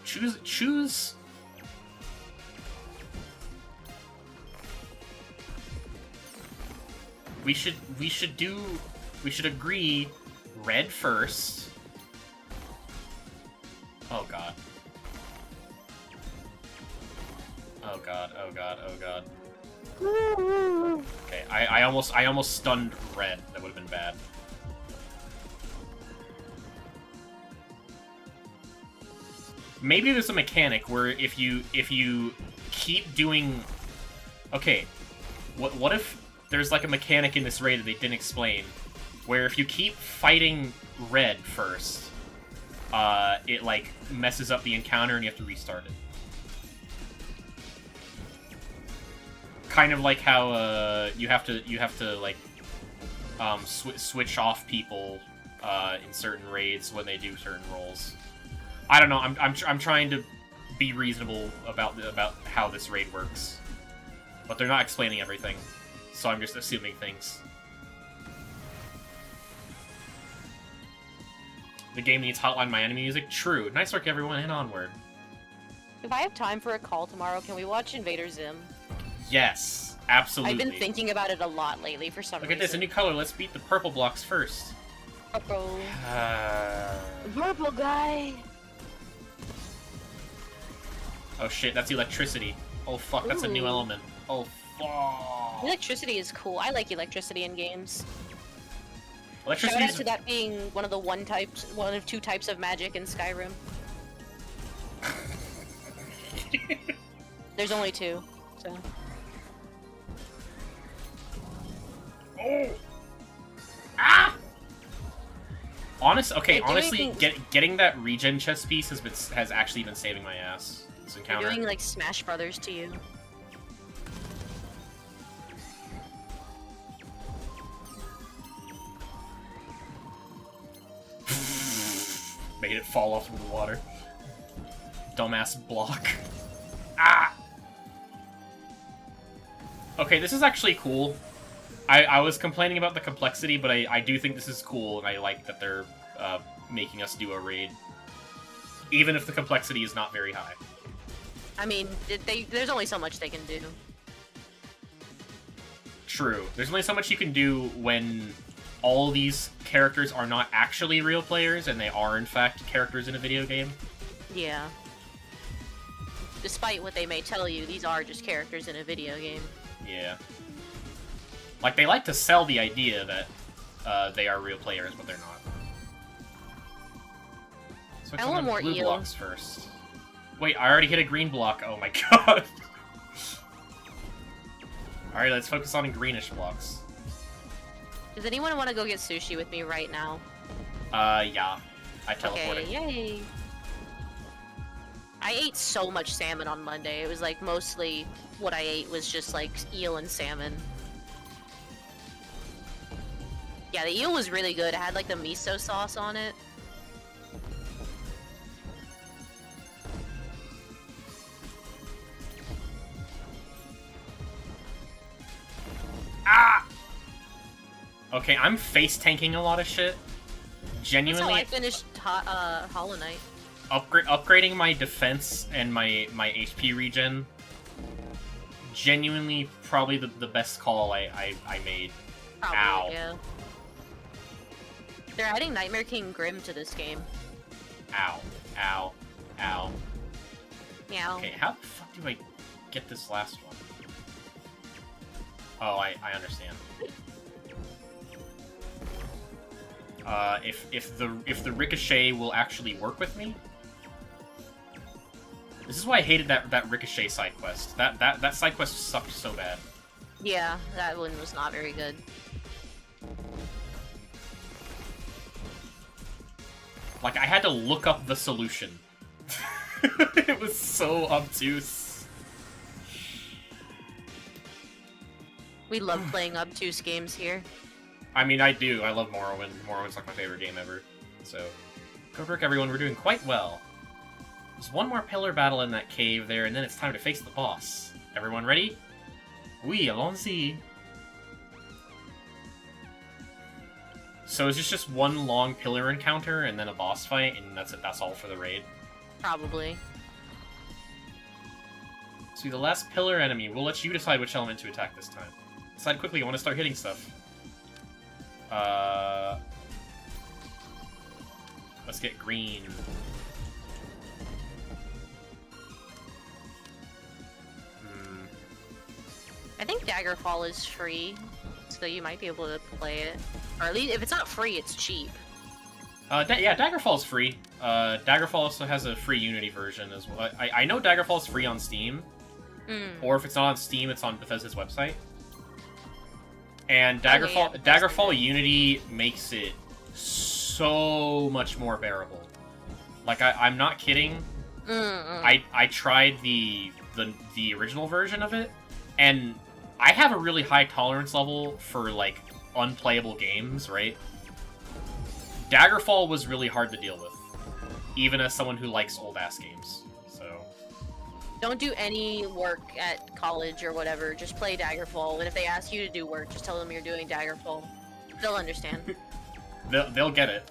Choose. We should agree red first. Oh god. Oh god, oh god, oh god. Okay, I almost stunned red. That would have been bad. Maybe there's a mechanic where if you keep doing... Okay, what if there's like a mechanic in this raid that they didn't explain, where if you keep fighting red first, it like messes up the encounter and you have to restart it. Kind of like how you have to like switch off people in certain raids when they do certain roles. I don't know. I'm trying to be reasonable about how this raid works, but they're not explaining everything, so I'm just assuming things. The game needs Hotline Miami music. True. Nice work, everyone, and onward. If I have time for a call tomorrow, can we watch Invader Zim? Yes, absolutely. I've been thinking about it a lot lately for some reason. Look at this, a new color. Let's beat the purple blocks first. Purple. Purple guy. Oh shit, that's electricity. Oh fuck, that's a new element. Oh fuck. Electricity is cool. I like electricity in games. Electricity Shout out to that being one of two types of magic in Skyrim. There's only two, so. Oh. Ah! Honestly, getting that regen chest piece has actually been saving my ass. This encounter. They're doing like Smash Brothers to you. Made it fall off into the water. Dumbass block. Ah! Okay, this is actually cool. I was complaining about the complexity, but I do think this is cool, and I like that they're making us do a raid. Even if the complexity is not very high. I mean, there's only so much they can do. True. There's only so much you can do when all these characters are not actually real players, and they are, in fact, characters in a video game. Yeah. Despite what they may tell you, these are just characters in a video game. Yeah. Like, they like to sell the idea that they are real players, but they're not. So I want more blue eel. blocks first. Wait, I already hit a green block. Oh my god. Alright, let's focus on greenish blocks. Does anyone want to go get sushi with me right now? Yeah. I teleported. Okay, yay. I ate so much salmon on Monday. It was like mostly what I ate was just like eel and salmon. Yeah, the eel was really good. It had like the miso sauce on it. Ah! Okay, I'm face tanking a lot of shit. Genuinely. That's how I finished Hollow Knight. Upgrading my defense and my HP regen. Genuinely, probably the best call I made. Probably, Ow. yeah. They're adding Nightmare King Grim to this game. Ow. Ow. Ow. Meow. Okay, how the fuck do I get this last one? Oh, I understand. If the ricochet will actually work with me. This is why I hated that ricochet side quest. That side quest sucked so bad. Yeah, that one was not very good. Like, I had to look up the solution. It was so obtuse. We love playing obtuse games here. I mean, I do. I love Morrowind. Morrowind's like my favorite game ever. So, good work, everyone. We're doing quite well. There's one more pillar battle in that cave there, and then it's time to face the boss. Everyone ready? Oui, allons-y. So is this just one long pillar encounter and then a boss fight, and that's it? That's all for the raid? Probably. So the last pillar enemy. We'll let you decide which element to attack this time. Decide quickly. I want to start hitting stuff. Let's get green. I think Daggerfall is free, so you might be able to play it. Or at least, if it's not free, it's cheap. Yeah, Daggerfall's free. Daggerfall also has a free Unity version as well. I know Daggerfall's free on Steam. Or if it's not on Steam, it's on Bethesda's website. And Daggerfall Unity makes it so much more bearable. Like, I'm not kidding. I tried the original version of it, and I have a really high tolerance level for, like, unplayable games, right? Daggerfall was really hard to deal with, even as someone who likes old-ass games, so... Don't do any work at college or whatever, just play Daggerfall, and if they ask you to do work, just tell them you're doing Daggerfall. They'll understand. They'll get it.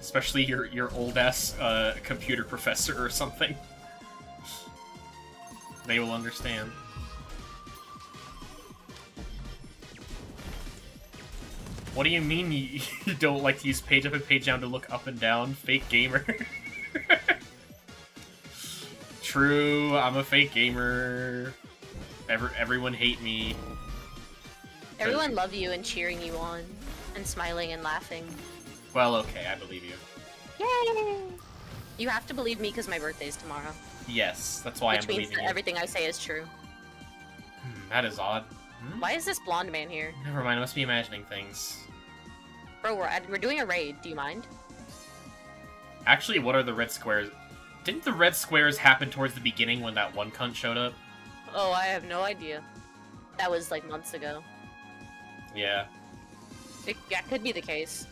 Especially your old-ass computer professor or something. They will understand. What do you mean you don't like to use page up and page down to look up and down? Fake gamer. True, I'm a fake gamer. Everyone hate me. Everyone love you and cheering you on, and smiling and laughing. Well, okay, I believe you. Yay! You have to believe me because my birthday's tomorrow. Yes, that's why I'm believing you. Which means that everything I say is true. That is odd. Why is this blonde man here? Never mind, I must be imagining things. Bro, we're doing a raid. Do you mind? Actually, what are the red squares? Didn't the red squares happen towards the beginning when that one cunt showed up? Oh, I have no idea. That was like months ago. Yeah. That could be the case.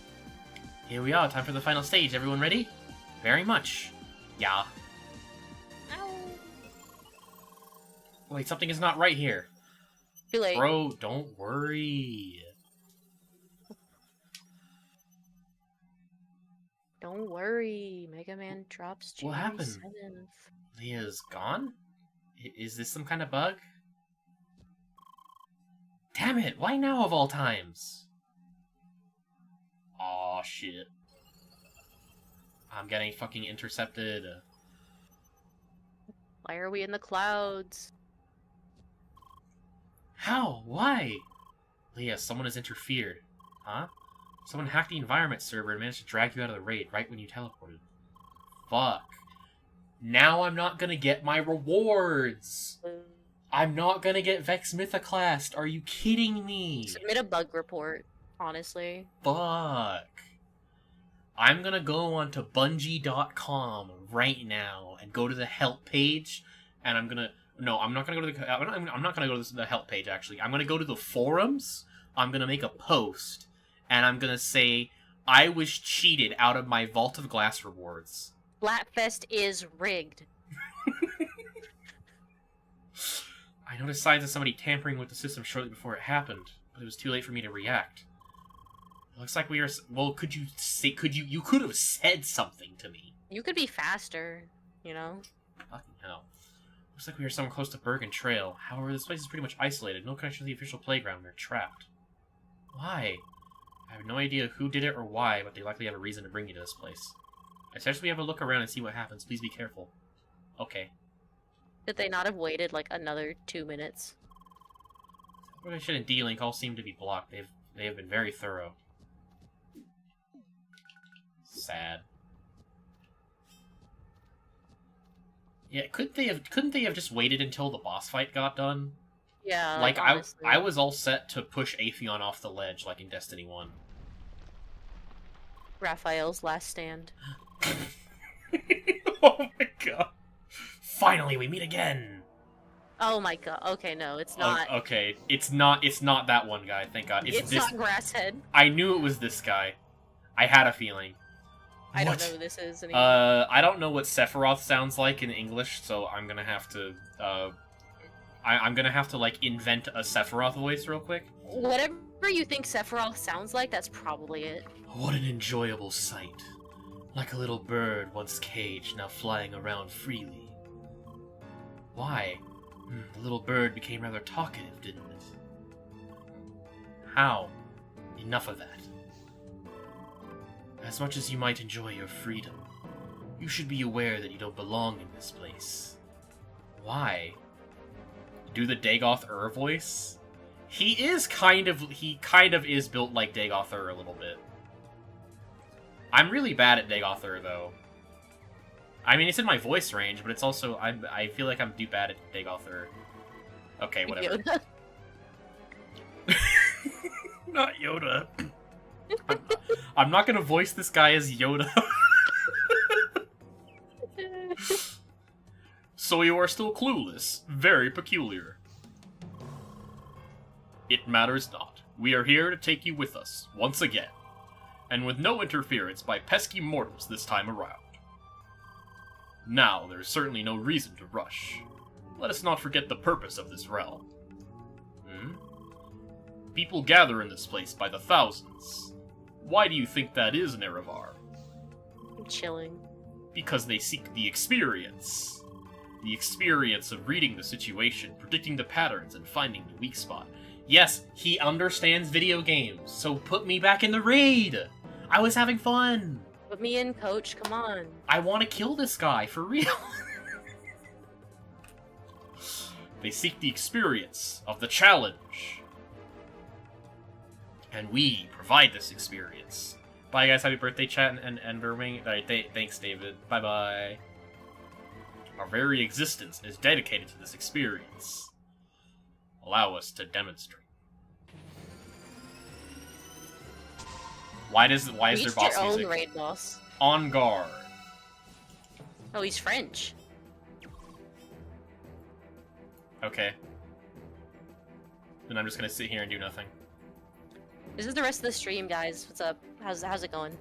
Here we are, time for the final stage. Everyone ready? Very much. Yeah. Ow. Wait, something is not right here. Too late. Bro, don't worry. Don't worry. Mega Man drops January What happened? 7th. Leah's gone? Is this some kind of bug? Damn it, why now of all times? Aw, shit. I'm getting fucking intercepted. Why are we in the clouds? How? Why? Leah, someone has interfered. Huh? Someone hacked the environment server and managed to drag you out of the raid right when you teleported. Fuck. Now I'm not gonna get my rewards! I'm not gonna get Vex Mythoclast! Are you kidding me? Submit a bug report, honestly. Fuck. I'm gonna go onto Bungie.com right now and go to the help page, and I'm gonna... No, I'm not gonna go to the... I'm not gonna go to the help page, actually. I'm gonna go to the forums, I'm gonna make a post, and I'm gonna say, I was cheated out of my Vault of Glass rewards. Splatfest is rigged. I noticed signs of somebody tampering with the system shortly before it happened, but it was too late for me to react. It looks like we are... Well, could you say... You could have said something to me. You could be faster, you know? Fucking hell. Looks like we are somewhere close to Bergen Trail. However, this place is pretty much isolated. No connection to the official playground. We're trapped. Why? I have no idea who did it or why, but they likely have a reason to bring you to this place. I suggest we have a look around and see what happens. Please be careful. Okay. Could they not have waited like another 2 minutes? Information and D-Link all seem to be blocked. They have been very thorough. Sad. Yeah, couldn't they have just waited until the boss fight got done? Yeah, like honestly. I was all set to push Atheon off the ledge like in Destiny 1. Raphael's last stand. Oh my god. Finally, we meet again. Oh my god. Okay, no, it's not. Oh, okay, it's not that one guy, thank god. It's this... not Grasshead. I knew it was this guy. I had a feeling. I don't know who this is anymore. I don't know what Sephiroth sounds like in English, so I'm gonna have to, I'm gonna have to, like, invent a Sephiroth voice real quick. Whatever Whatever you think Sephiroth sounds like, that's probably it. What an enjoyable sight. Like a little bird once caged, now flying around freely. Why? The little bird became rather talkative, didn't it? How? Enough of that. As much as you might enjoy your freedom, you should be aware that you don't belong in this place. Why? Do the Dagoth voice? He kind of is built like Dagoth a little bit. I'm really bad at Dagoth though. I mean, it's in my voice range, but it's also, I feel like I'm too bad at Dagoth. Okay, whatever. Yoda. Not Yoda. I'm not gonna voice this guy as Yoda. So you are still clueless. Very peculiar. It matters not. We are here to take you with us, once again. And with no interference by pesky mortals this time around. Now, there's certainly no reason to rush. Let us not forget the purpose of this realm. People gather in this place by the thousands. Why do you think that is, Nerevar? I'm chilling. Because they seek the experience. The experience of reading the situation, predicting the patterns, and finding the weak spot. Yes, he understands video games, so put me back in the raid! I was having fun! Put me in, coach, come on. I want to kill this guy, for real! They seek the experience of the challenge. And we provide this experience. Bye guys, happy birthday chat and Enderwing. Alright, thanks David. Bye bye. Our very existence is dedicated to this experience. Allow us to demonstrate. Why is there boss your music? own raid boss. On guard. Oh, he's French. Okay. Then I'm just gonna sit here and do nothing. This is the rest of the stream, guys. What's up? How's it going?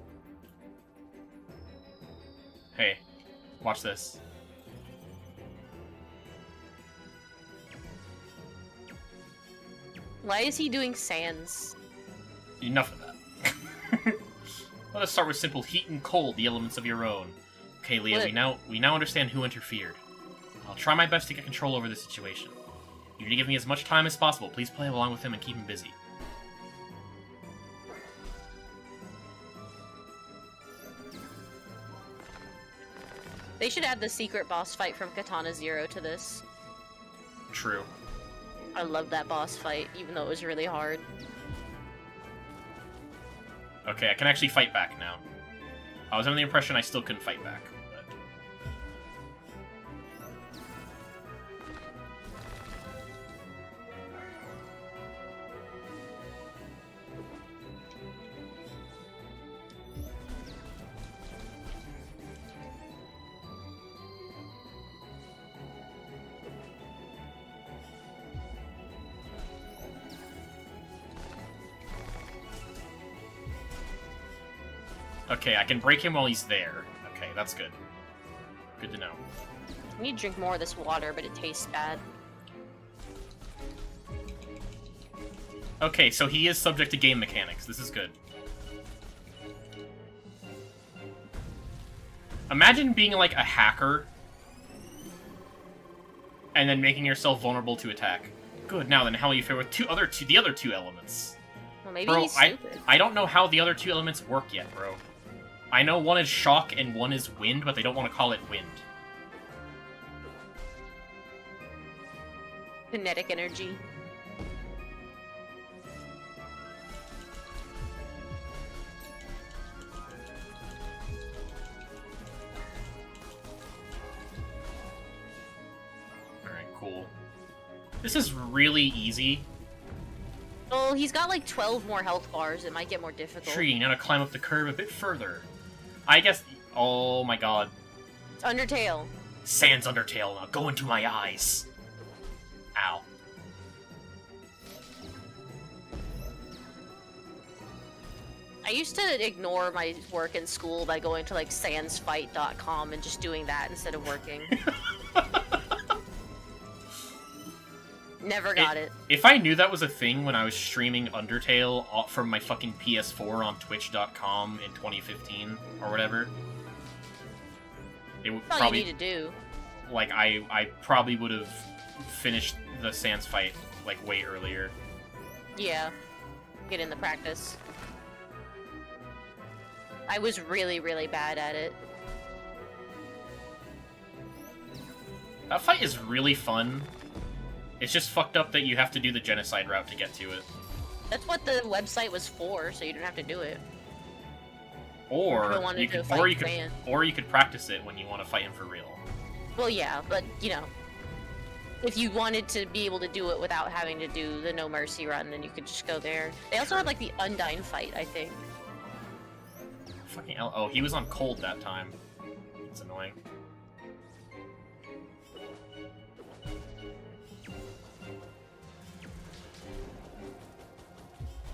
Hey, watch this. Why is he doing sands? Enough of that. Let us start with simple heat and cold, the elements of your own. Okay, Leah, we now understand who interfered. I'll try my best to get control over the situation. You need to give me as much time as possible. Please play along with him and keep him busy. They should add the secret boss fight from Katana Zero to this. True. I love that boss fight, even though it was really hard. Okay, I can actually fight back now. I was under the impression I still couldn't fight back. But... Okay, I can break him while he's there. Okay, that's good. Good to know. I need to drink more of this water, but it tastes bad. Okay, so he is subject to game mechanics. This is good. Imagine being like a hacker and then making yourself vulnerable to attack. Good, now then how will you fare with the other two elements? Well, maybe Bro, he's stupid. I don't know how the other two elements work yet, bro. I know one is shock and one is wind, but they don't want to call it wind. Kinetic energy. Alright, cool. This is really easy. Well, he's got like 12 more health bars. It might get more difficult. Tree, now to climb up the curve a bit further. I guess... Oh my god. It's Undertale. Sans Undertale, now go into my eyes. Ow. I used to ignore my work in school by going to like sansfight.com and just doing that instead of working. Never got it. If I knew that was a thing when I was streaming Undertale from my fucking PS4 on Twitch.com in 2015 or whatever, it would That's probably all you need to do. like I probably would have finished the Sans fight like way earlier. Yeah. Get in the practice. I was really, really bad at it. That fight is really fun. It's just fucked up that you have to do the genocide route to get to it. That's what the website was for, so you don't have to do it. Or you could practice it when you want to fight him for real. Well, yeah, but you know, if you wanted to be able to do it without having to do the No Mercy run, then you could just go there. They also had like the Undyne fight, I think. Fucking hell. Oh, he was on cold that time. It's annoying.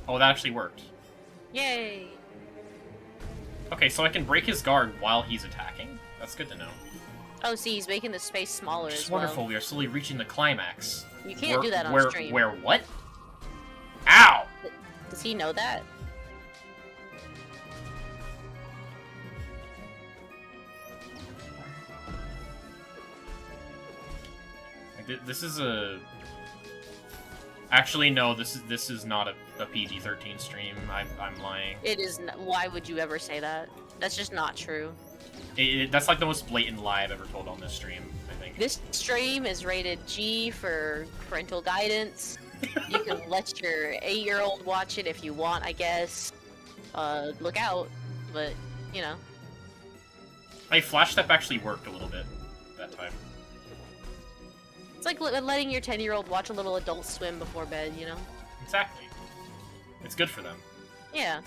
Oh, that actually worked. Yay! Okay, so I can break his guard while he's attacking? That's good to know. Oh, see, he's making the space smaller Which is as well. wonderful, we are slowly reaching the climax. You can't do that on stream. Where what? Ow! Does he know that? This is a... Actually, no, this is not a PG-13 stream. I'm lying. It is. Why would you ever say that? That's just not true. That's like the most blatant lie I've ever told on this stream, I think. This stream is rated G for parental guidance. You can let your 8-year-old watch it if you want, I guess. Look out, but, you know. My flash step actually worked a little bit that time. It's like letting your 10-year-old watch a little Adult Swim before bed, you know? Exactly. It's good for them. Yeah.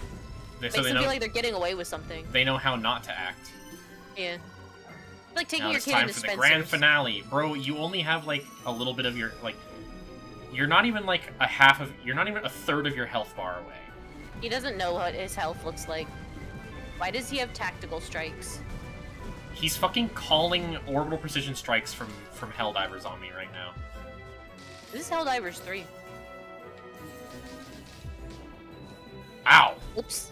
Makes them feel like they're getting away with something. They know how not to act. Yeah. Like taking now your it's kid time into for the Spencer's. grand finale. Bro, you only have, like, a little bit of your, like... You're not even, like, you're not even a third of your health bar away. He doesn't know what his health looks like. Why does he have tactical strikes? He's fucking calling orbital precision strikes from Helldivers on me right now. This is Helldivers 3. Ow! Oops.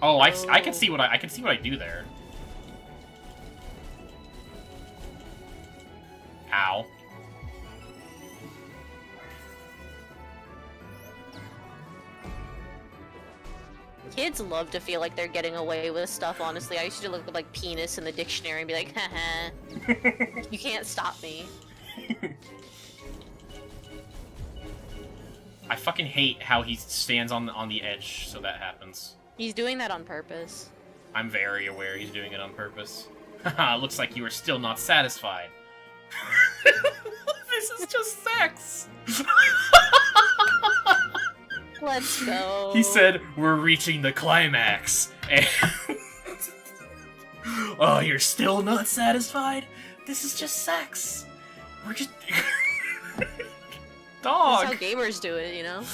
Oh, I can see what I can see what I do there. Ow. Kids love to feel like they're getting away with stuff, honestly. I used to look at, like, penis in the dictionary and be like, haha. You can't stop me. I fucking hate how he stands on the edge so that happens. He's doing that on purpose. I'm very aware he's doing it on purpose. Haha, looks like you are still not satisfied. This is just sex! Let's go. He said, we're reaching the climax. And oh, you're still not satisfied? This is just sex. We're just... Dog! That's how gamers do it, you know?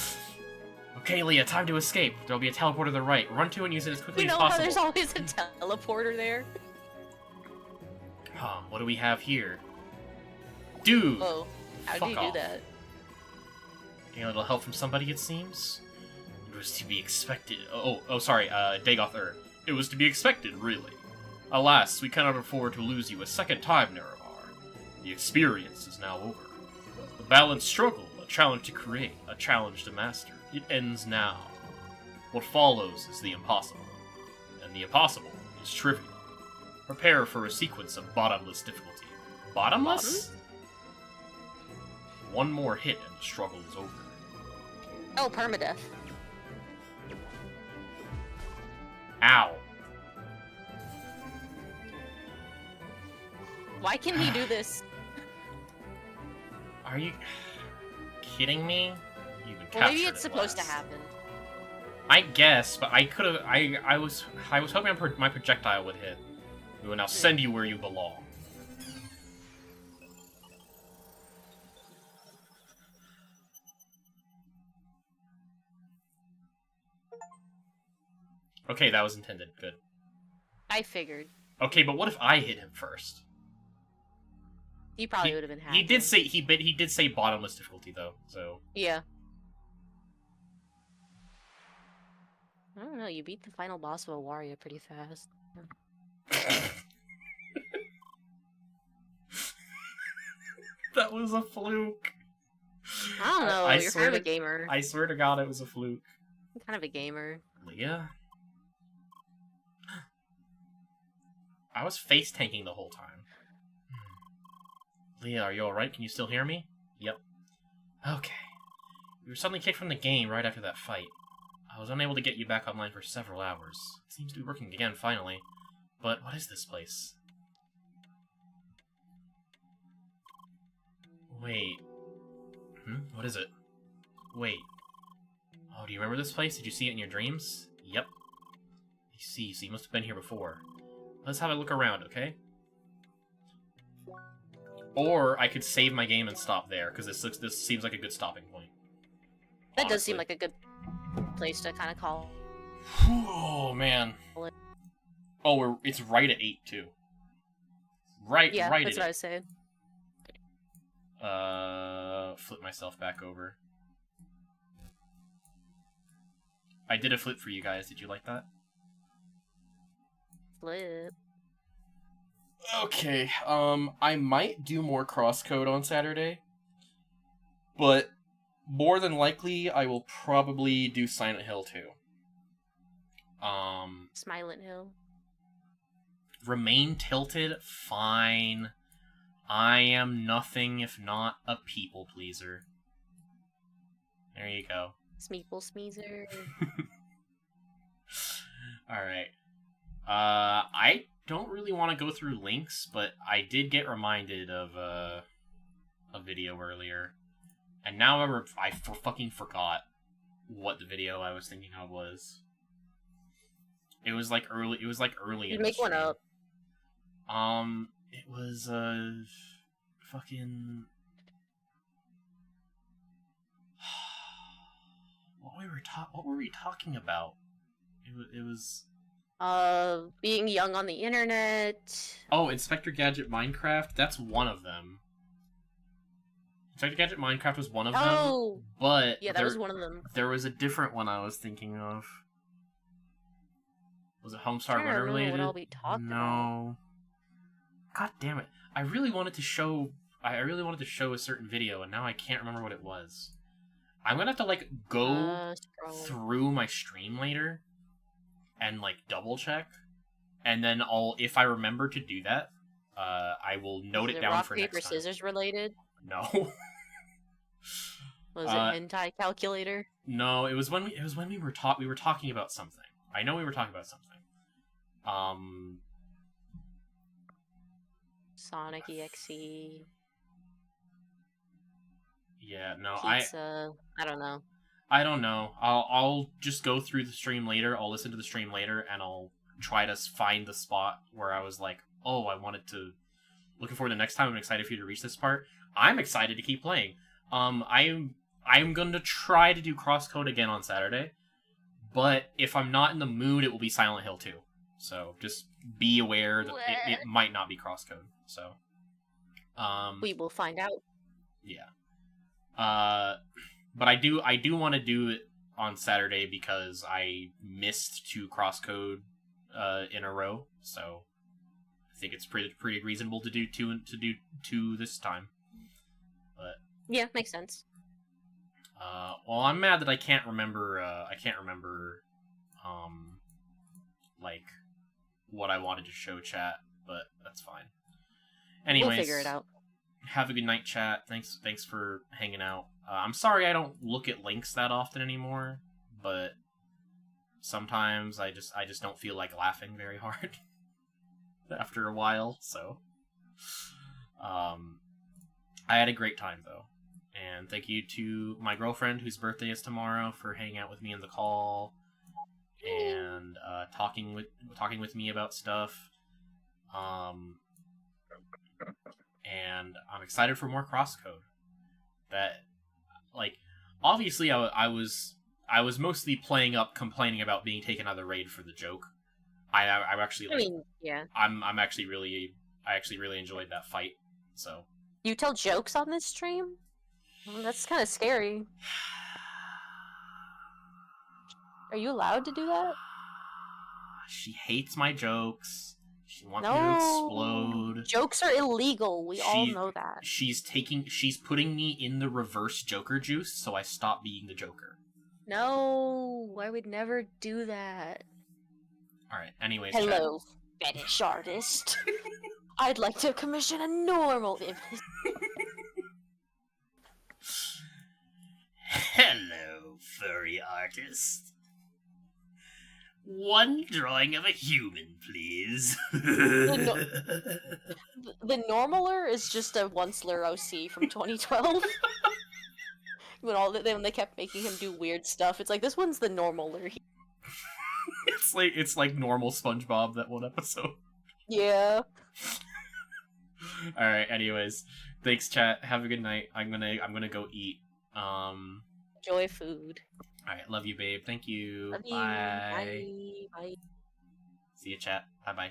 Okay, Leah, time to escape. There'll be a teleporter to the right. Run to and use it as quickly as possible. You know how there's always a teleporter there? Huh, what do we have here? Dude! Oh, how do you do that? Getting a little help from somebody, it seems? It was to be expected. Sorry, Dagoth. It was to be expected, really. Alas, we cannot afford to lose you a second time, Nerevar. The experience is now over. The balanced struggle, a challenge to create, a challenge to master. It ends now. What follows is the impossible. And the impossible is trivial. Prepare for a sequence of bottomless difficulty. Bottomless? One more hit and the struggle is over. Oh, permadeath. Ow. Why can he do this? Are you kidding me? You've been Well, maybe captured it's at supposed to last. happen. I guess, but I could have. I was hoping my projectile would hit. We will now send you where you belong. Okay, that was intended. Good. I figured. Okay, but what if I hit him first? He probably would have been happy. He did say bottomless difficulty though, so Yeah. I don't know, you beat the final boss of a Wario pretty fast. That was a fluke. I don't know, you're kind of a gamer. I swear to God, it was a fluke. I'm kind of a gamer. Leah? I was face tanking the whole time. Leah, are you alright? Can you still hear me? Yep. Okay. You were suddenly kicked from the game right after that fight. I was unable to get you back online for several hours. It seems to be working again, finally. But what is this place? Wait. What is it? Wait. Oh, do you remember this place? Did you see it in your dreams? Yep. I see, so you must have been here before. Let's have a look around, okay? Or I could save my game and stop there, because this seems like a good stopping point. That does seem like a good place to kind of call. Oh, man. Oh, it's right at 8, too. Right that's at what I was saying. Flip myself back over. I did a flip for you guys. Did you like that? Flip. Okay, I might do more CrossCode on Saturday, but more than likely I will probably do Silent Hill 2. Smilent Hill. Remain tilted? Fine. I am nothing if not a people pleaser. There you go. Smeeple Smeezer. Alright. I don't really want to go through links, but I did get reminded of a video earlier. And now I fucking forgot what the video I was thinking of was. It was like early in the Make one stream. up. It was fucking what were we talking about? It was being young on the internet. Oh, Inspector Gadget Minecraft, that's one of them. Inspector Gadget Minecraft was one of them. But yeah, that was one of them. There was a different one I was thinking of. Was it Homestar Runner related? What I'll be talking about. God damn it. I really wanted to show a certain video and now I can't remember what it was. I'm gonna have to like go through my stream later and like double check, and then if I remember to do that, I will note it down for next time. Rock, paper, scissors related? No. Was it hentai calculator? No, it was when we were talking about something. I know we were talking about something. Sonic EXE. Yeah, no, Pizza. I don't know. I don't know. I'll just go through the stream later. I'll listen to the stream later, and I'll try to find the spot where I was like, oh, I wanted to. Looking forward to next time. I'm excited for you to reach this part. I'm excited to keep playing. I'm going to try to do CrossCode again on Saturday, but if I'm not in the mood, it will be Silent Hill 2. So just be aware that it might not be CrossCode. So, we will find out. Yeah. But I do want to do it on Saturday because I missed 2 CrossCode in a row. So I think it's pretty reasonable to do two this time. But yeah, makes sense. Well, I'm mad that I can't remember like what I wanted to show chat, but that's fine. Anyways, we'll figure it out. Have a good night, chat. Thanks for hanging out. I'm sorry I don't look at links that often anymore, but sometimes I just don't feel like laughing very hard after a while. So, I had a great time though, and thank you to my girlfriend whose birthday is tomorrow for hanging out with me in the call and talking with me about stuff. And I'm excited for more CrossCode. That, like, obviously I was mostly playing up complaining about being taken out of the raid for the joke. I actually, like, yeah. I actually really enjoyed that fight. So You tell jokes on this stream? That's kind of scary. Are you allowed to do that? She hates my jokes. She wants me to No. explode. Jokes are illegal. We all know that. She's putting me in the reverse Joker juice, so I stop being the Joker. No, I would never do that. Alright, anyways, hello, fetish artist. I'd like to commission a normal image. Hello, furry artist. One drawing of a human, please. The normaler is just a one-slur OC from 2012. when they kept making him do weird stuff, it's like, this one's the normaler. It's like normal SpongeBob, that one episode. Yeah. Alright, anyways. Thanks, chat. Have a good night. I'm gonna go eat. Enjoy food. Alright, love you, babe. Thank you. Love you. Bye. Bye. Bye. See you, chat. Bye-bye.